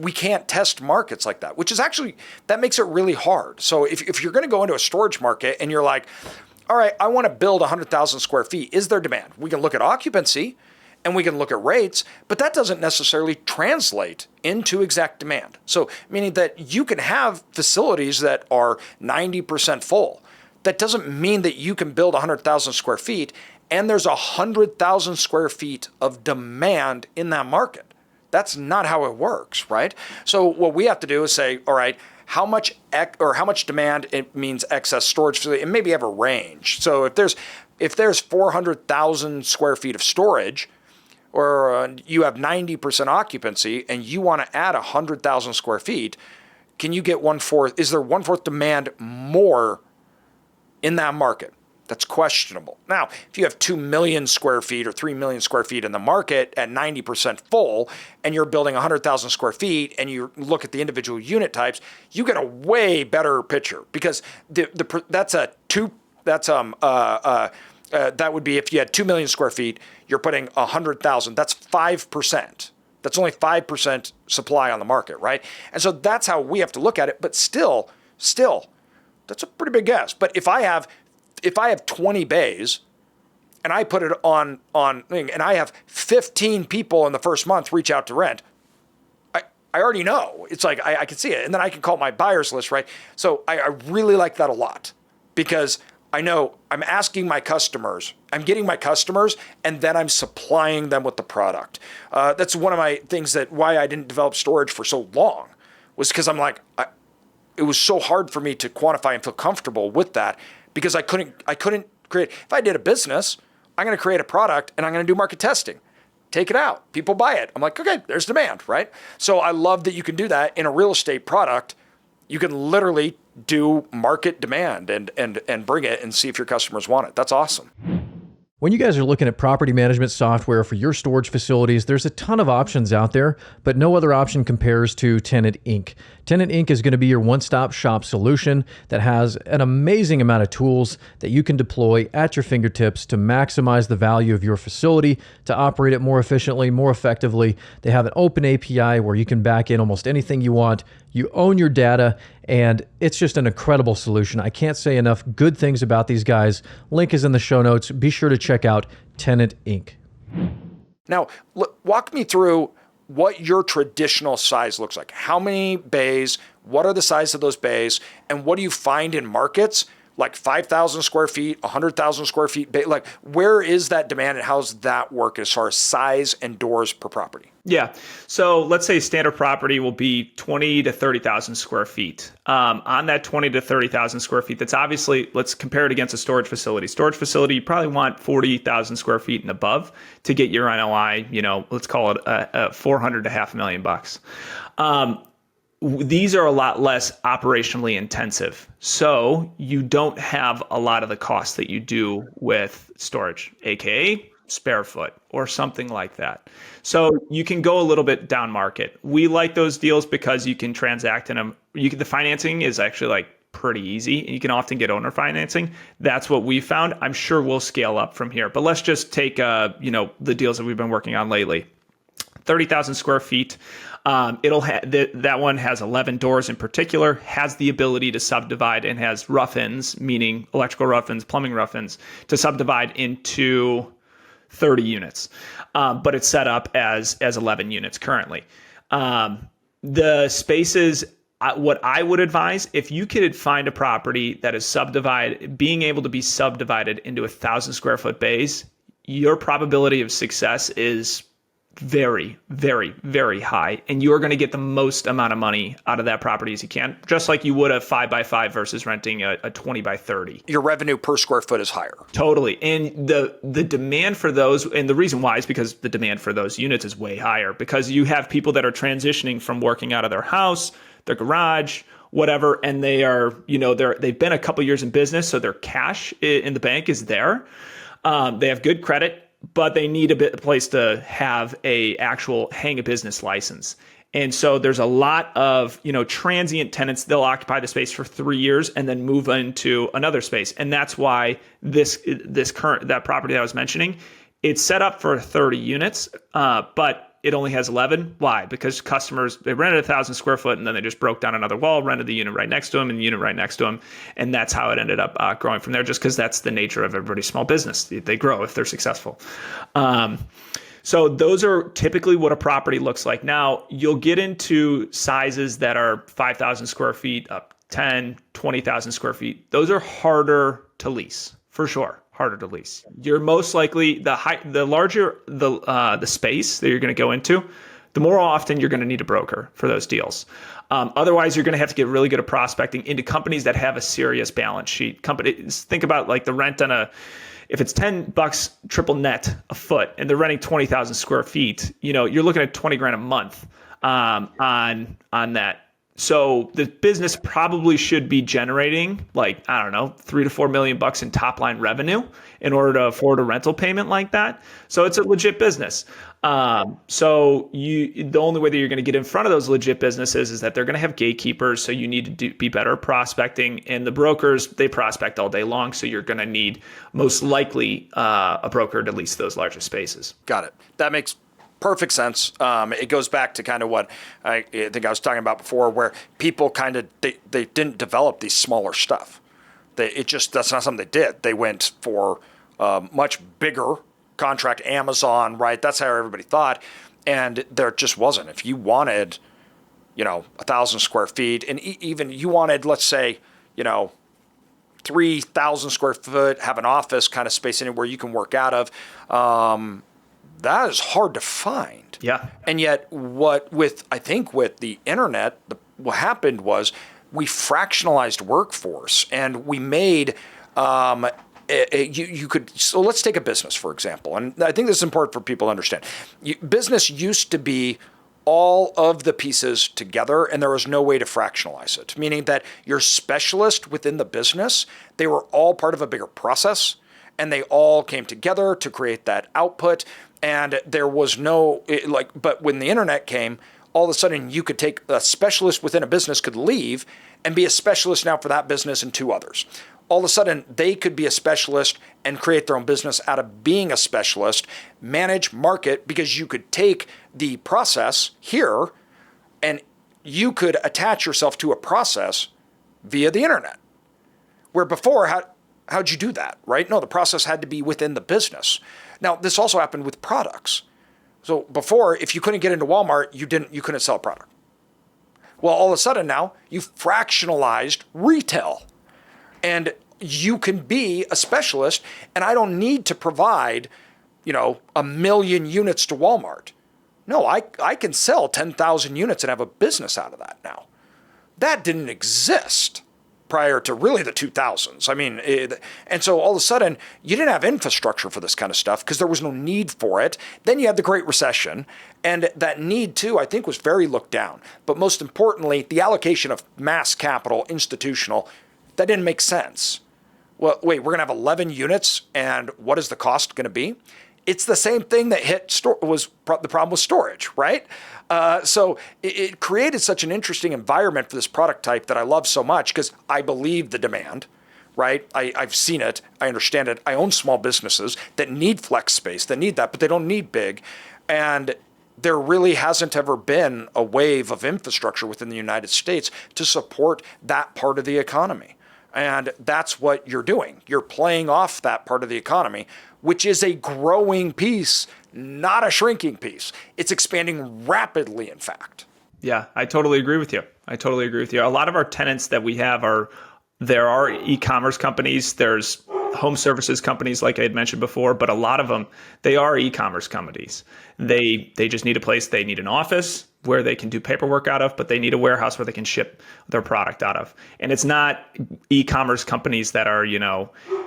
we can't test markets like that, which is actually, that makes it really hard. So if you're going to go into a storage market and you're like, all right, I want to build 100,000 square feet, is there demand? We can look at occupancy and we can look at rates, but that doesn't necessarily translate into exact demand. So meaning that you can have facilities that are 90% full. That doesn't mean that you can build 100,000 square feet and there's 100,000 square feet of demand in that market. That's not how it works, right? So what we have to do is say, all right, how much demand it means excess storage facility, and maybe have a range. So if there's 400,000 square feet of storage, or you have 90% occupancy, and you want to add 100,000 square feet, can you get 1/4? Is there 1/4 demand more in that market? That's questionable. Now, if you have 2 million square feet or 3 million square feet in the market at 90% full, and you're building 100,000 square feet, and you look at the individual unit types, you get a way better picture, because that would be if you had 2 million square feet, you're putting 100,000. That's 5%. That's only 5% supply on the market, right? And so that's how we have to look at it. But still, that's a pretty big guess. But if I have 20 bays and I put it on and I have 15 people in the first month reach out to rent, I already know. It's like I can see it, and then I can call my buyers list, right? So I really like that a lot, because I know I'm asking my customers, I'm getting my customers, and then I'm supplying them with the product. That's one of my things that why I didn't develop storage for so long, was because I'm like, it was so hard for me to quantify and feel comfortable with that, because I couldn't create. If I did a business, I'm going to create a product and I'm going to do market testing. Take it out. People buy it. I'm like, okay, there's demand, right? So I love that you can do that in a real estate product. You can literally do market demand and bring it and see if your customers want it. That's awesome. When you guys are looking at property management software for your storage facilities, there's a ton of options out there, but no other option compares to Tenant Inc. Tenant Inc. is going to be your one-stop shop solution that has an amazing amount of tools that you can deploy at your fingertips to maximize the value of your facility, to operate it more efficiently, more effectively. They have an open API where you can back in almost anything you want. You own your data, and it's just an incredible solution. I can't say enough good things about these guys. Link is in the show notes. Be sure to check out Tenant Inc. Now, walk me through what your traditional size looks like. How many bays? What are the size of those bays? And what do you find in markets like 5,000 square feet, 100,000 square feet? Like, where is that demand, and how's that work as far as size and doors per property? Yeah. So let's say standard property will be 20 to 30,000 square feet. On that 20 to 30,000 square feet, that's obviously, let's compare it against a storage facility. Storage facility, you probably want 40,000 square feet and above to get your NOI, let's call it a 400 to $500,000. These are a lot less operationally intensive. So you don't have a lot of the costs that you do with storage, AKA spare foot or something like that. So you can go a little bit down market. We like those deals because you can transact in them. The financing is actually like pretty easy, and you can often get owner financing. That's what we found. I'm sure we'll scale up from here, but let's just take the deals that we've been working on lately. 30,000 square feet. That one has 11 doors in particular, has the ability to subdivide, and has rough-ins, meaning electrical rough-ins, plumbing rough-ins, to subdivide into 30 units. But it's set up as 11 units currently. The spaces, what I would advise, if you could find a property that is being able to be subdivided into 1,000 square foot bays, your probability of success is very, very, very high. And you are going to get the most amount of money out of that property as you can, just like you would a 5x5 versus renting a 20x30. Your revenue per square foot is higher. Totally. And the demand for those, and the reason why is because the demand for those units is way higher, because you have people that are transitioning from working out of their house, their garage, whatever, and they are, they've been a couple years in business, so their cash in the bank is there. They have good credit, but they need a place to have a actual hang a business license. And so there's a lot of, transient tenants. They'll occupy the space for 3 years and then move into another space. And that's why that property that I was mentioning, it's set up for 30 units, but it only has 11. Why? Because customers, they rented 1,000 square foot and then they just broke down another wall, rented the unit right next to them and the unit right next to them. And that's how it ended up growing from there, just because that's the nature of everybody's small business. They grow if they're successful. So those are typically what a property looks like. Now, you'll get into sizes that are 5,000 square feet up 10, 20,000 square feet. Those are harder to lease, for sure. Harder to lease. You're most likely the larger the space that you're going to go into, the more often you're going to need a broker for those deals. Otherwise, you're going to have to get really good at prospecting into companies that have a serious balance sheet. Companies, think about like the rent on if it's $10 triple net a foot and they're renting 20,000 square feet, you're looking at $20,000 a month on that. So the business probably should be generating $3 to $4 million in top line revenue in order to afford a rental payment like that. So it's a legit business. So the only way that you're going to get in front of those legit businesses is that they're going to have gatekeepers. So you need to be better at prospecting, and the brokers, they prospect all day long. So you're going to need most likely a broker to lease those larger spaces. Got it. That makes perfect sense. It goes back to kind of what I think I was talking about before, where people kind of, they didn't develop these smaller stuff. That's not something they did. They went for much bigger contract, Amazon, right? That's how everybody thought. And there just wasn't. If you wanted, 1,000 square feet, and even you wanted, let's say, 3,000 square foot, have an office kind of space in it where you can work out of, that is hard to find. Yeah. And yet with the internet, what happened was we fractionalized workforce, and we made, so let's take a business, for example. And I think this is important for people to understand. Business used to be all of the pieces together, and there was no way to fractionalize it, meaning that your specialist within the business, they were all part of a bigger process, and they all came together to create that output. And there was but when the internet came, all of a sudden you could take a specialist within a business could leave and be a specialist now for that business and two others. All of a sudden they could be a specialist and create their own business out of being a specialist, manage, market, because you could take the process here and you could attach yourself to a process via the internet. Where before, how'd you do that, right? No, the process had to be within the business. Now, this also happened with products. So before, if you couldn't get into Walmart, you couldn't sell a product. Well, all of a sudden now, you've fractionalized retail. And you can be a specialist, and I don't need to provide, 1 million units to Walmart. No, I can sell 10,000 units and have a business out of that now. That didn't exist prior to really the 2000s. And so all of a sudden, you didn't have infrastructure for this kind of stuff because there was no need for it. Then you had the Great Recession, and that need too, I think, was very looked down. But most importantly, the allocation of mass capital, institutional, that didn't make sense. Well, wait, we're going to have 11 units, and what is the cost going to be? It's the same thing that was the problem with storage, right? So it created such an interesting environment for this product type that I love so much because I believe the demand, right? I've seen it. I understand it. I own small businesses that need flex space, that need that, but they don't need big. And there really hasn't ever been a wave of infrastructure within the United States to support that part of the economy. And that's what you're doing. You're playing off that part of the economy, which is a growing piece, not a shrinking piece. It's expanding rapidly, in fact. Yeah, I totally agree with you. A lot of our tenants that we have are There are e-commerce companies. There's home services companies, like I had mentioned before, but a lot of them, they are e-commerce companies. They just need a place. They need an office where they can do paperwork out of, but they need a warehouse where they can ship their product out of. And it's not e-commerce companies that are,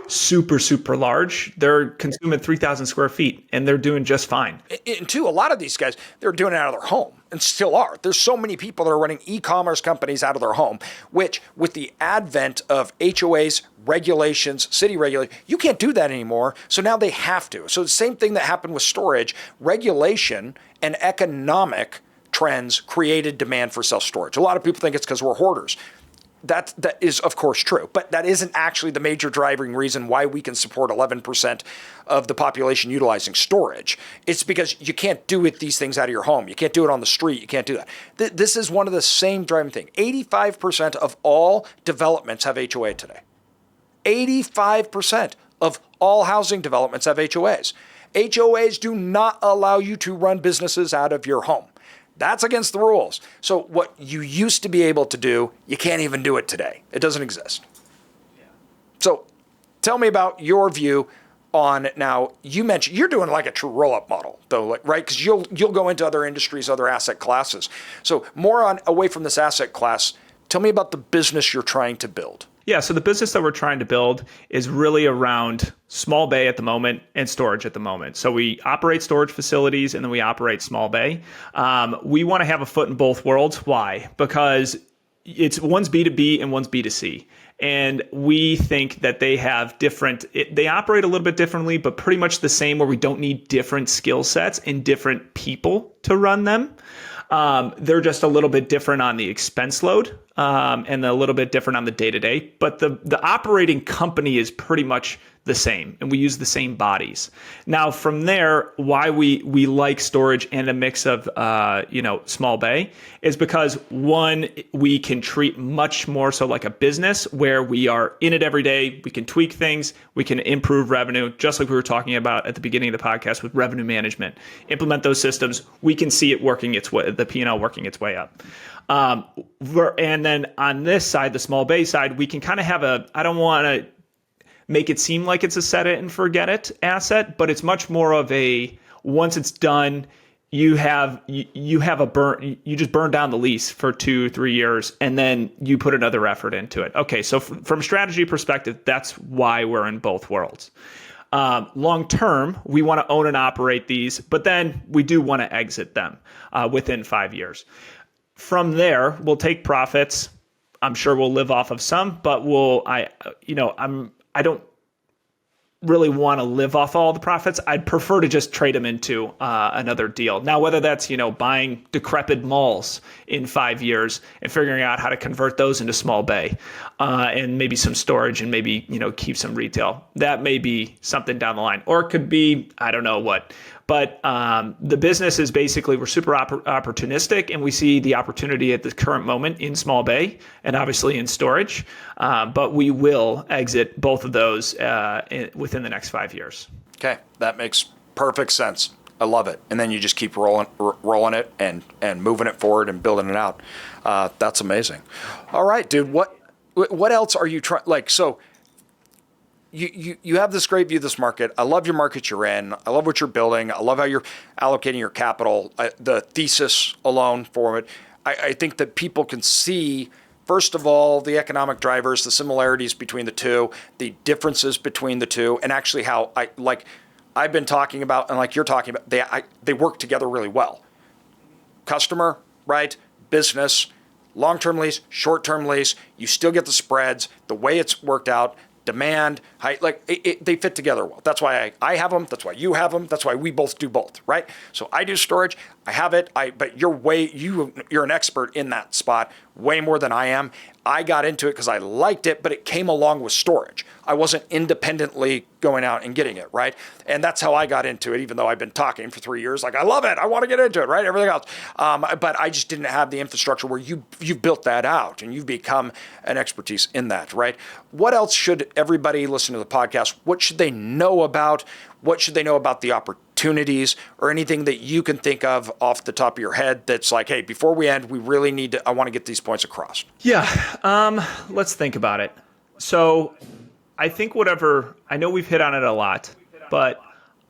super, super large. They're consuming 3,000 square feet and they're doing just fine. And two, a lot of these guys, they're doing it out of their home and still are. There's so many people that are running e-commerce companies out of their home, which with the advent of HOAs, regulations, city regulations, you can't do that anymore. So now they have to. So the same thing that happened with storage, regulation and economic trends created demand for self-storage. A lot of people think it's because we're hoarders. That is, of course, true, but that isn't actually the major driving reason why we can support 11% of the population utilizing storage. It's because you can't do these things out of your home. You can't do it on the street. You can't do that. This is one of the same driving things. 85% of all developments have HOA today. 85% of all housing developments have HOAs. HOAs do not allow you to run businesses out of your home. That's against the rules. So what you used to be able to do, you can't even do it today. It doesn't exist. Yeah. So tell me about your view on, now you mentioned you're doing like a true roll-up model though, right? Because you'll go into other industries, other asset classes. So more on away from this asset class, tell me about the business you're trying to build. Yeah, so the business that we're trying to build is really around small bay at the moment and storage at the moment. So we operate storage facilities and then we operate small bay. We want to have a foot in both worlds. Why? Because one's B2B and one's B2C. And we think that they have they operate a little bit differently, but pretty much the same, where we don't need different skill sets and different people to run them. They're just a little bit different on the expense load and a little bit different on the day-to-day. But the operating company is pretty much the same, and we use the same bodies. Now, from there, why we like storage and a mix of small bay is because, one, we can treat much more so like a business where we are in it every day. We can tweak things. We can improve revenue, just like we were talking about at the beginning of the podcast with revenue management. Implement those systems. We can see it working its way, the P&L working its way up. And then on this side, the small bay side, we can kind of have I don't want to make it seem like it's a set it and forget it asset, but it's much more of once it's done, you just burn down the lease for 2-3 years and then you put another effort into it. Okay. So from a strategy perspective, that's why we're in both worlds. Long term, we want to own and operate these, but then we do want to exit them within 5 years. From there, we'll take profits. I'm sure we'll live off of some, but I don't really want to live off all the profits. I'd prefer to just trade them into another deal. Now, whether that's, buying decrepit malls in 5 years and figuring out how to convert those into small bay and maybe some storage and maybe, keep some retail. That may be something down the line, or it could be, I don't know what. But the business is basically, we're super opportunistic, and we see the opportunity at the current moment in small bay and obviously in storage. But we will exit both of those within the next 5 years. Okay, that makes perfect sense. I love it. And then you just keep rolling it and moving it forward and building it out. That's amazing. All right, dude. What else are you trying? You have this great view of this market. I love your market you're in. I love what you're building. I love how you're allocating your capital. The thesis alone for it. I think that people can see, first of all, the economic drivers, the similarities between the two, the differences between the two, and actually how I've been talking about, and like you're talking about, they work together really well. Customer, right? Business, long-term lease, short-term lease. You still get the spreads, the way it's worked out. Demand, they fit together well. That's why I have them. That's why you have them. That's why we both do both, right? So I do storage. I have it. But you're an expert in that spot, way more than I am. I got into it because I liked it, but it came along with storage. I wasn't independently going out and getting it, right? And that's how I got into it, even though I've been talking for 3 years. I love it. I want to get into it, right? Everything else. But I just didn't have the infrastructure where you've built that out and you've become an expertise in that, right? What else should everybody listen to the podcast? What should they know about? What should they know about the opportunities, or anything that you can think of off the top of your head that's like, hey, before we end, I want to get these points across? Yeah. Let's think about it. So I think I know we've hit on it a lot, but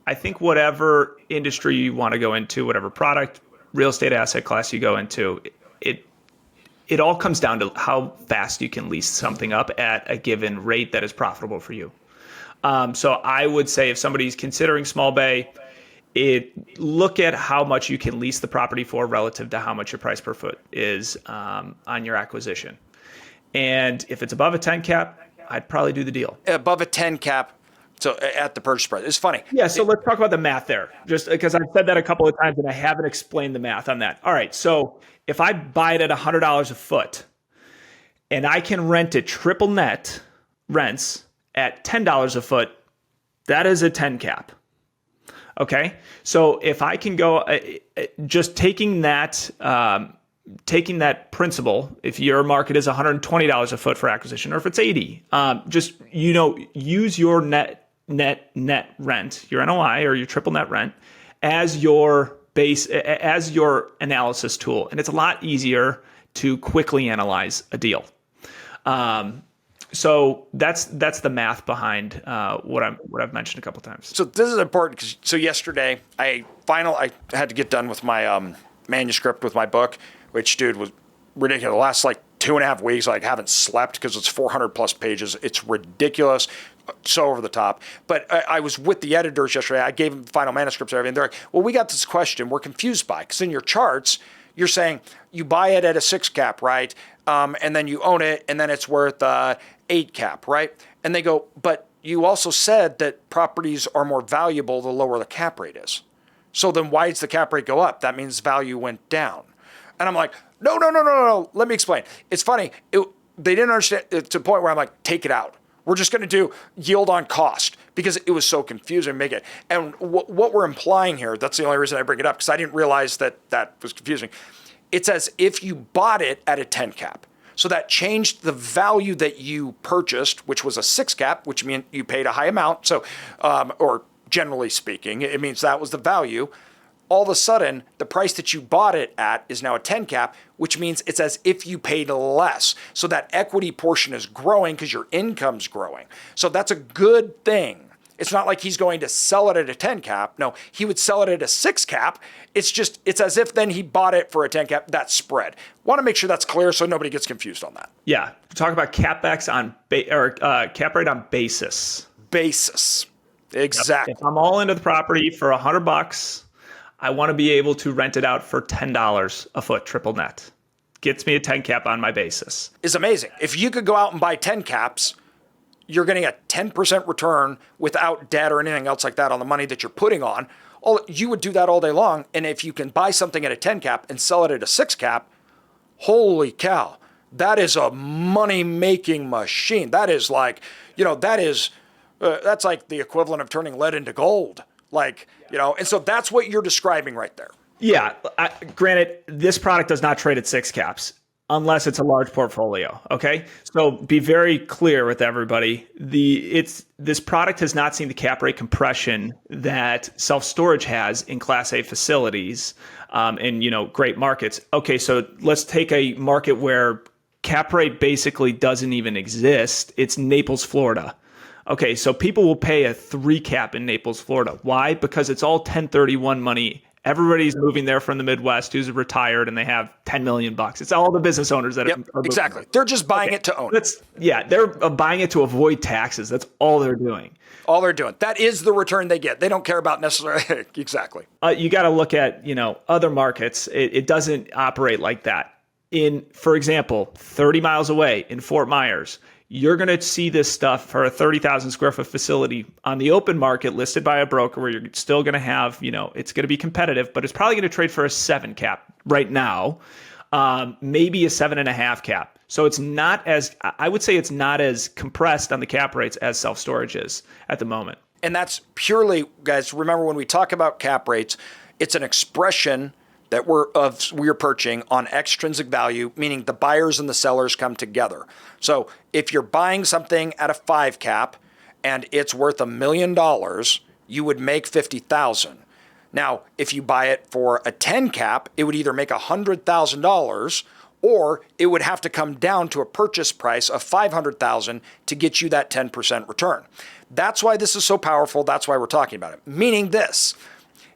I think whatever industry you want to go into, whatever product, real estate asset class you go into, it all comes down to how fast you can lease something up at a given rate that is profitable for you. So I would say if somebody's considering small bay, look at how much you can lease the property for relative to how much your price per foot is on your acquisition. And if it's above a 10 cap, I'd probably do the deal. Above a 10 cap, so at the purchase price. It's funny. Yeah, so let's talk about the math there, just because I've said that a couple of times and I haven't explained the math on that. All right, so if I buy it at $100 a foot and I can rent it triple net rents at $10 a foot, that is a 10 cap. Okay, so if I can go just taking that principle, if your market is $120 a foot for acquisition, or if it's 80, just use your net rent, your NOI or your triple net rent as your base, as your analysis tool, and it's a lot easier to quickly analyze a deal. So that's the math behind what I've mentioned a couple times. So this is important so yesterday I had to get done with my manuscript with my book, which, dude, was ridiculous. The last 2.5 weeks, I haven't slept because it's 400 plus pages. It's ridiculous, so over the top. But I was with the editors yesterday. I gave them the final manuscripts and everything. They're like, well, we got this question we're confused by, because in your charts, you're saying you buy it at a 6 cap, right? And then you own it, and then it's worth 8 cap, right? And they go, but you also said that properties are more valuable the lower the cap rate is. So then why does the cap rate go up? That means value went down. And I'm like, no. Let me explain. It's funny. They didn't understand to the point where I'm like, take it out. We're just going to do yield on cost, because it was so confusing to make it. And what we're implying here, that's the only reason I bring it up, because I didn't realize that was confusing. It's as if you bought it at a 10 cap. So that changed the value that you purchased, which was a 6 cap, which means you paid a high amount. So, or generally speaking, it means that was the value. All of a sudden, the price that you bought it at is now a 10 cap, which means it's as if you paid less. So that equity portion is growing because your income's growing. So that's a good thing. It's not like he's going to sell it at a 10 cap. No, he would sell it at a 6 cap. It's as if then he bought it for a 10 cap. That spread. Want to make sure that's clear so nobody gets confused on that. Yeah, talk about capex on cap rate on basis. Basis, exactly. If I'm all into the property for $100, I want to be able to rent it out for $10 a foot, triple net. Gets me a 10 cap on my basis. It's amazing. If you could go out and buy 10 caps, you're getting a 10% return without debt or anything else like that on the money that you're putting on. You would do that all day long. And if you can buy something at a 10 cap and sell it at a 6 cap, holy cow, that is a money-making machine. That is that's like the equivalent of turning lead into gold. And so that's what you're describing right there. Yeah. Granted, this product does not trade at 6 caps unless it's a large portfolio. Okay. So be very clear with everybody. This product has not seen the cap rate compression that self-storage has in Class A facilities, in great markets. Okay. So let's take a market where cap rate basically doesn't even exist. It's Naples, Florida. Okay, so people will pay a 3 cap in Naples, Florida. Why? Because it's all 1031 money. Everybody's moving there from the Midwest who's retired and they have $10 million. It's all the business owners that are exactly. They're just buying it to own it. They're buying it to avoid taxes. That's all they're doing. All they're doing. That is the return they get. They don't care about necessarily. Exactly. You got to look at, other markets. It doesn't operate like that. For example, 30 miles away in Fort Myers, you're going to see this stuff for a 30,000 square foot facility on the open market listed by a broker where you're still going to have, it's going to be competitive, but it's probably going to trade for a 7 cap right now, maybe a 7.5 cap. So I would say it's not as compressed on the cap rates as self-storage is at the moment. And that's purely, guys, remember when we talk about cap rates, it's an expression that we're purchasing on extrinsic value, meaning the buyers and the sellers come together. So if you're buying something at a 5 cap and it's worth $1 million, you would make $50,000. Now, if you buy it for a 10 cap, it would either make $100,000 or it would have to come down to a purchase price of $500,000 to get you that 10% return. That's why this is so powerful. That's why we're talking about it. Meaning this,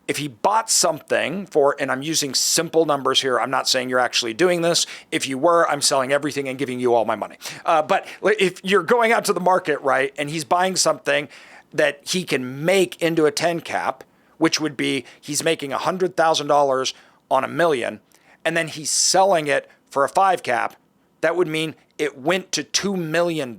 if he bought something for, and I'm using simple numbers here, I'm not saying you're actually doing this. If you were, I'm selling everything and giving you all my money. But if you're going out to the market, right, and he's buying something that he can make into a 10 cap, which would be he's making $100,000 on $1 million, and then he's selling it for a 5 cap, that would mean it went to $2 million.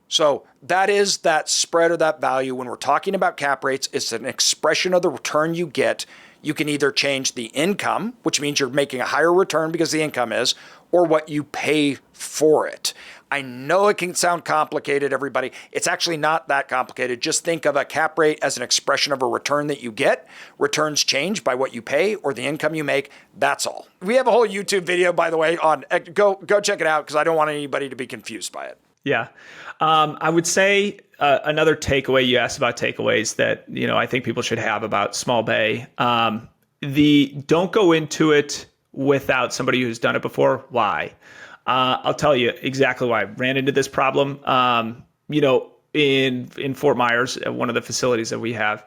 So that is that spread of that value. When we're talking about cap rates, it's an expression of the return you get. You can either change the income, which means you're making a higher return because the income is, or what you pay for it. I know it can sound complicated, everybody. It's actually not that complicated. Just think of a cap rate as an expression of a return that you get. Returns change by what you pay or the income you make. That's all. We have a whole YouTube video, by the way, on go check it out because I don't want anybody to be confused by it. Yeah. I would say another takeaway, you asked about takeaways that, I think people should have about small bay. Don't go into it without somebody who's done it before. Why? I'll tell you exactly why I ran into this problem. In Fort Myers, at one of the facilities that we have,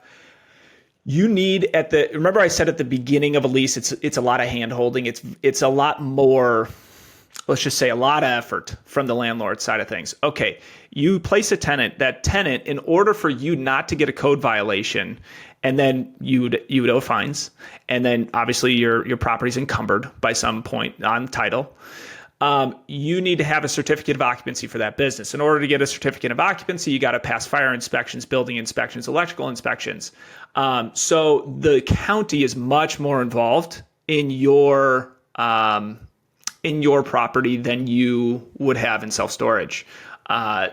you need remember I said at the beginning of a lease, it's a lot of hand holding. It's a lot more, let's just say a lot of effort from the landlord side of things. Okay. You place a tenant, that tenant, in order for you not to get a code violation, and then you would owe fines. And then obviously your property's encumbered by some point on title. You need to have a certificate of occupancy for that business. In order to get a certificate of occupancy, you got to pass fire inspections, building inspections, electrical inspections. So the county is much more involved in your property than you would have in self-storage.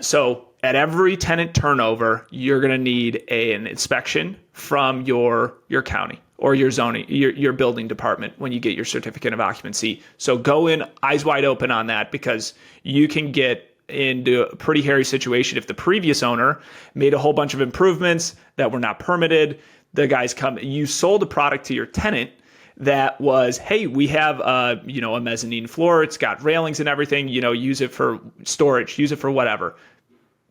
So at every tenant turnover, you're going to need an inspection from your county or your zoning, your building department when you get your certificate of occupancy. So go in eyes wide open on that, because you can get into a pretty hairy situation if the previous owner made a whole bunch of improvements that were not permitted. The guys you sold a product to your tenant that was, hey, we have a mezzanine floor. It's got railings and everything, use it for storage, use it for whatever.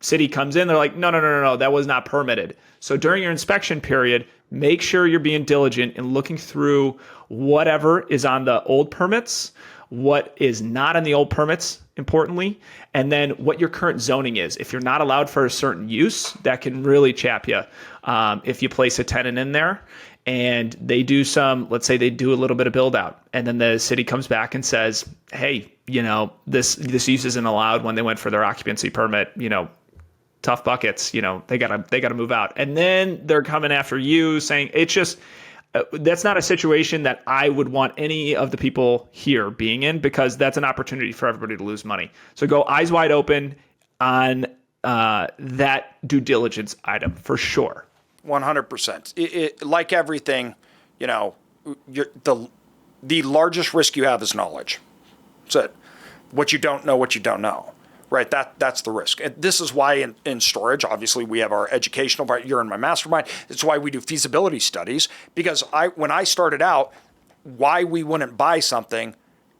City comes in, they're like, no, that was not permitted. So during your inspection period, make sure you're being diligent and looking through whatever is on the old permits, what is not on the old permits, importantly, and then what your current zoning is. If you're not allowed for a certain use, that can really chap you if you place a tenant in there. And they do let's say they do a little bit of build out, and then the city comes back and says, hey, this use isn't allowed when they went for their occupancy permit, tough buckets, they gotta move out. And then they're coming after you saying, it's just, that's not a situation that I would want any of the people here being in, because that's an opportunity for everybody to lose money. So go eyes wide open on that due diligence item for sure. 100%. Like everything, the largest risk you have is knowledge. So what you don't know, right? That's the risk. And this is why in storage, obviously we have our educational part. You're in my mastermind. It's why we do feasibility studies, because when I started out, why we wouldn't buy something,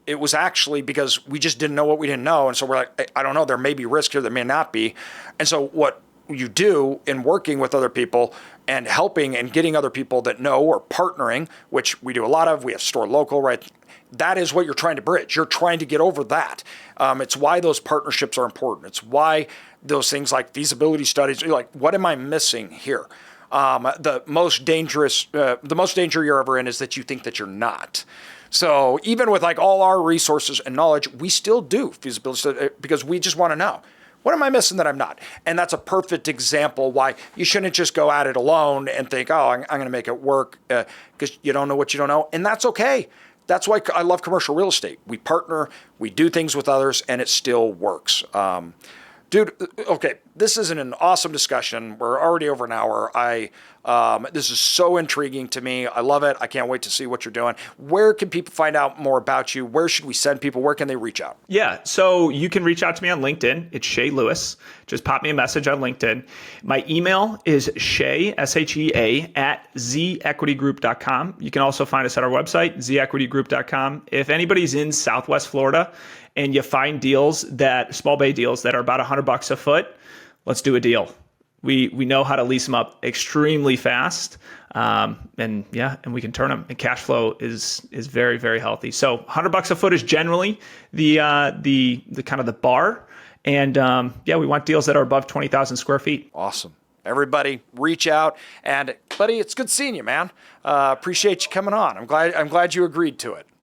it was actually because we just didn't know what we didn't know. And so we're like, I don't know, there may be risk here, there may not be. And so what you do in working with other people and helping and getting other people that know, or partnering, which we do a lot of, we have store local, right? That is what you're trying to bridge. You're trying to get over that. It's why those partnerships are important. It's why those things like feasibility studies, you're like, what am I missing here? The most danger you're ever in is that you think that you're not. So even with like all our resources and knowledge, we still do feasibility studies because we just want to know, what am I missing that I'm not? And that's a perfect example why you shouldn't just go at it alone and think, oh, I'm going to make it work, because you don't know what you don't know. And that's okay. That's why I love commercial real estate. We partner, we do things with others, and it still works. Dude, okay, this is an awesome discussion. We're already over an hour. This is so intriguing to me. I love it. I can't wait to see what you're doing. Where can people find out more about you? Where should we send people? Where can they reach out? Yeah, so you can reach out to me on LinkedIn. It's Shea Lewis. Just pop me a message on LinkedIn. My email is Shea, SHEA, at zequitygroup.com. You can also find us at our website, zequitygroup.com. If anybody's in Southwest Florida and you find deals small bay deals that are about $100 a foot, let's do a deal. We know how to lease them up extremely fast, and we can turn them. And cash flow is very, very healthy. So $100 a foot is generally the kind of the bar, and we want deals that are above 20,000 square feet. Awesome. Everybody, reach out, and buddy, it's good seeing you, man. Appreciate you coming on. I'm glad you agreed to it.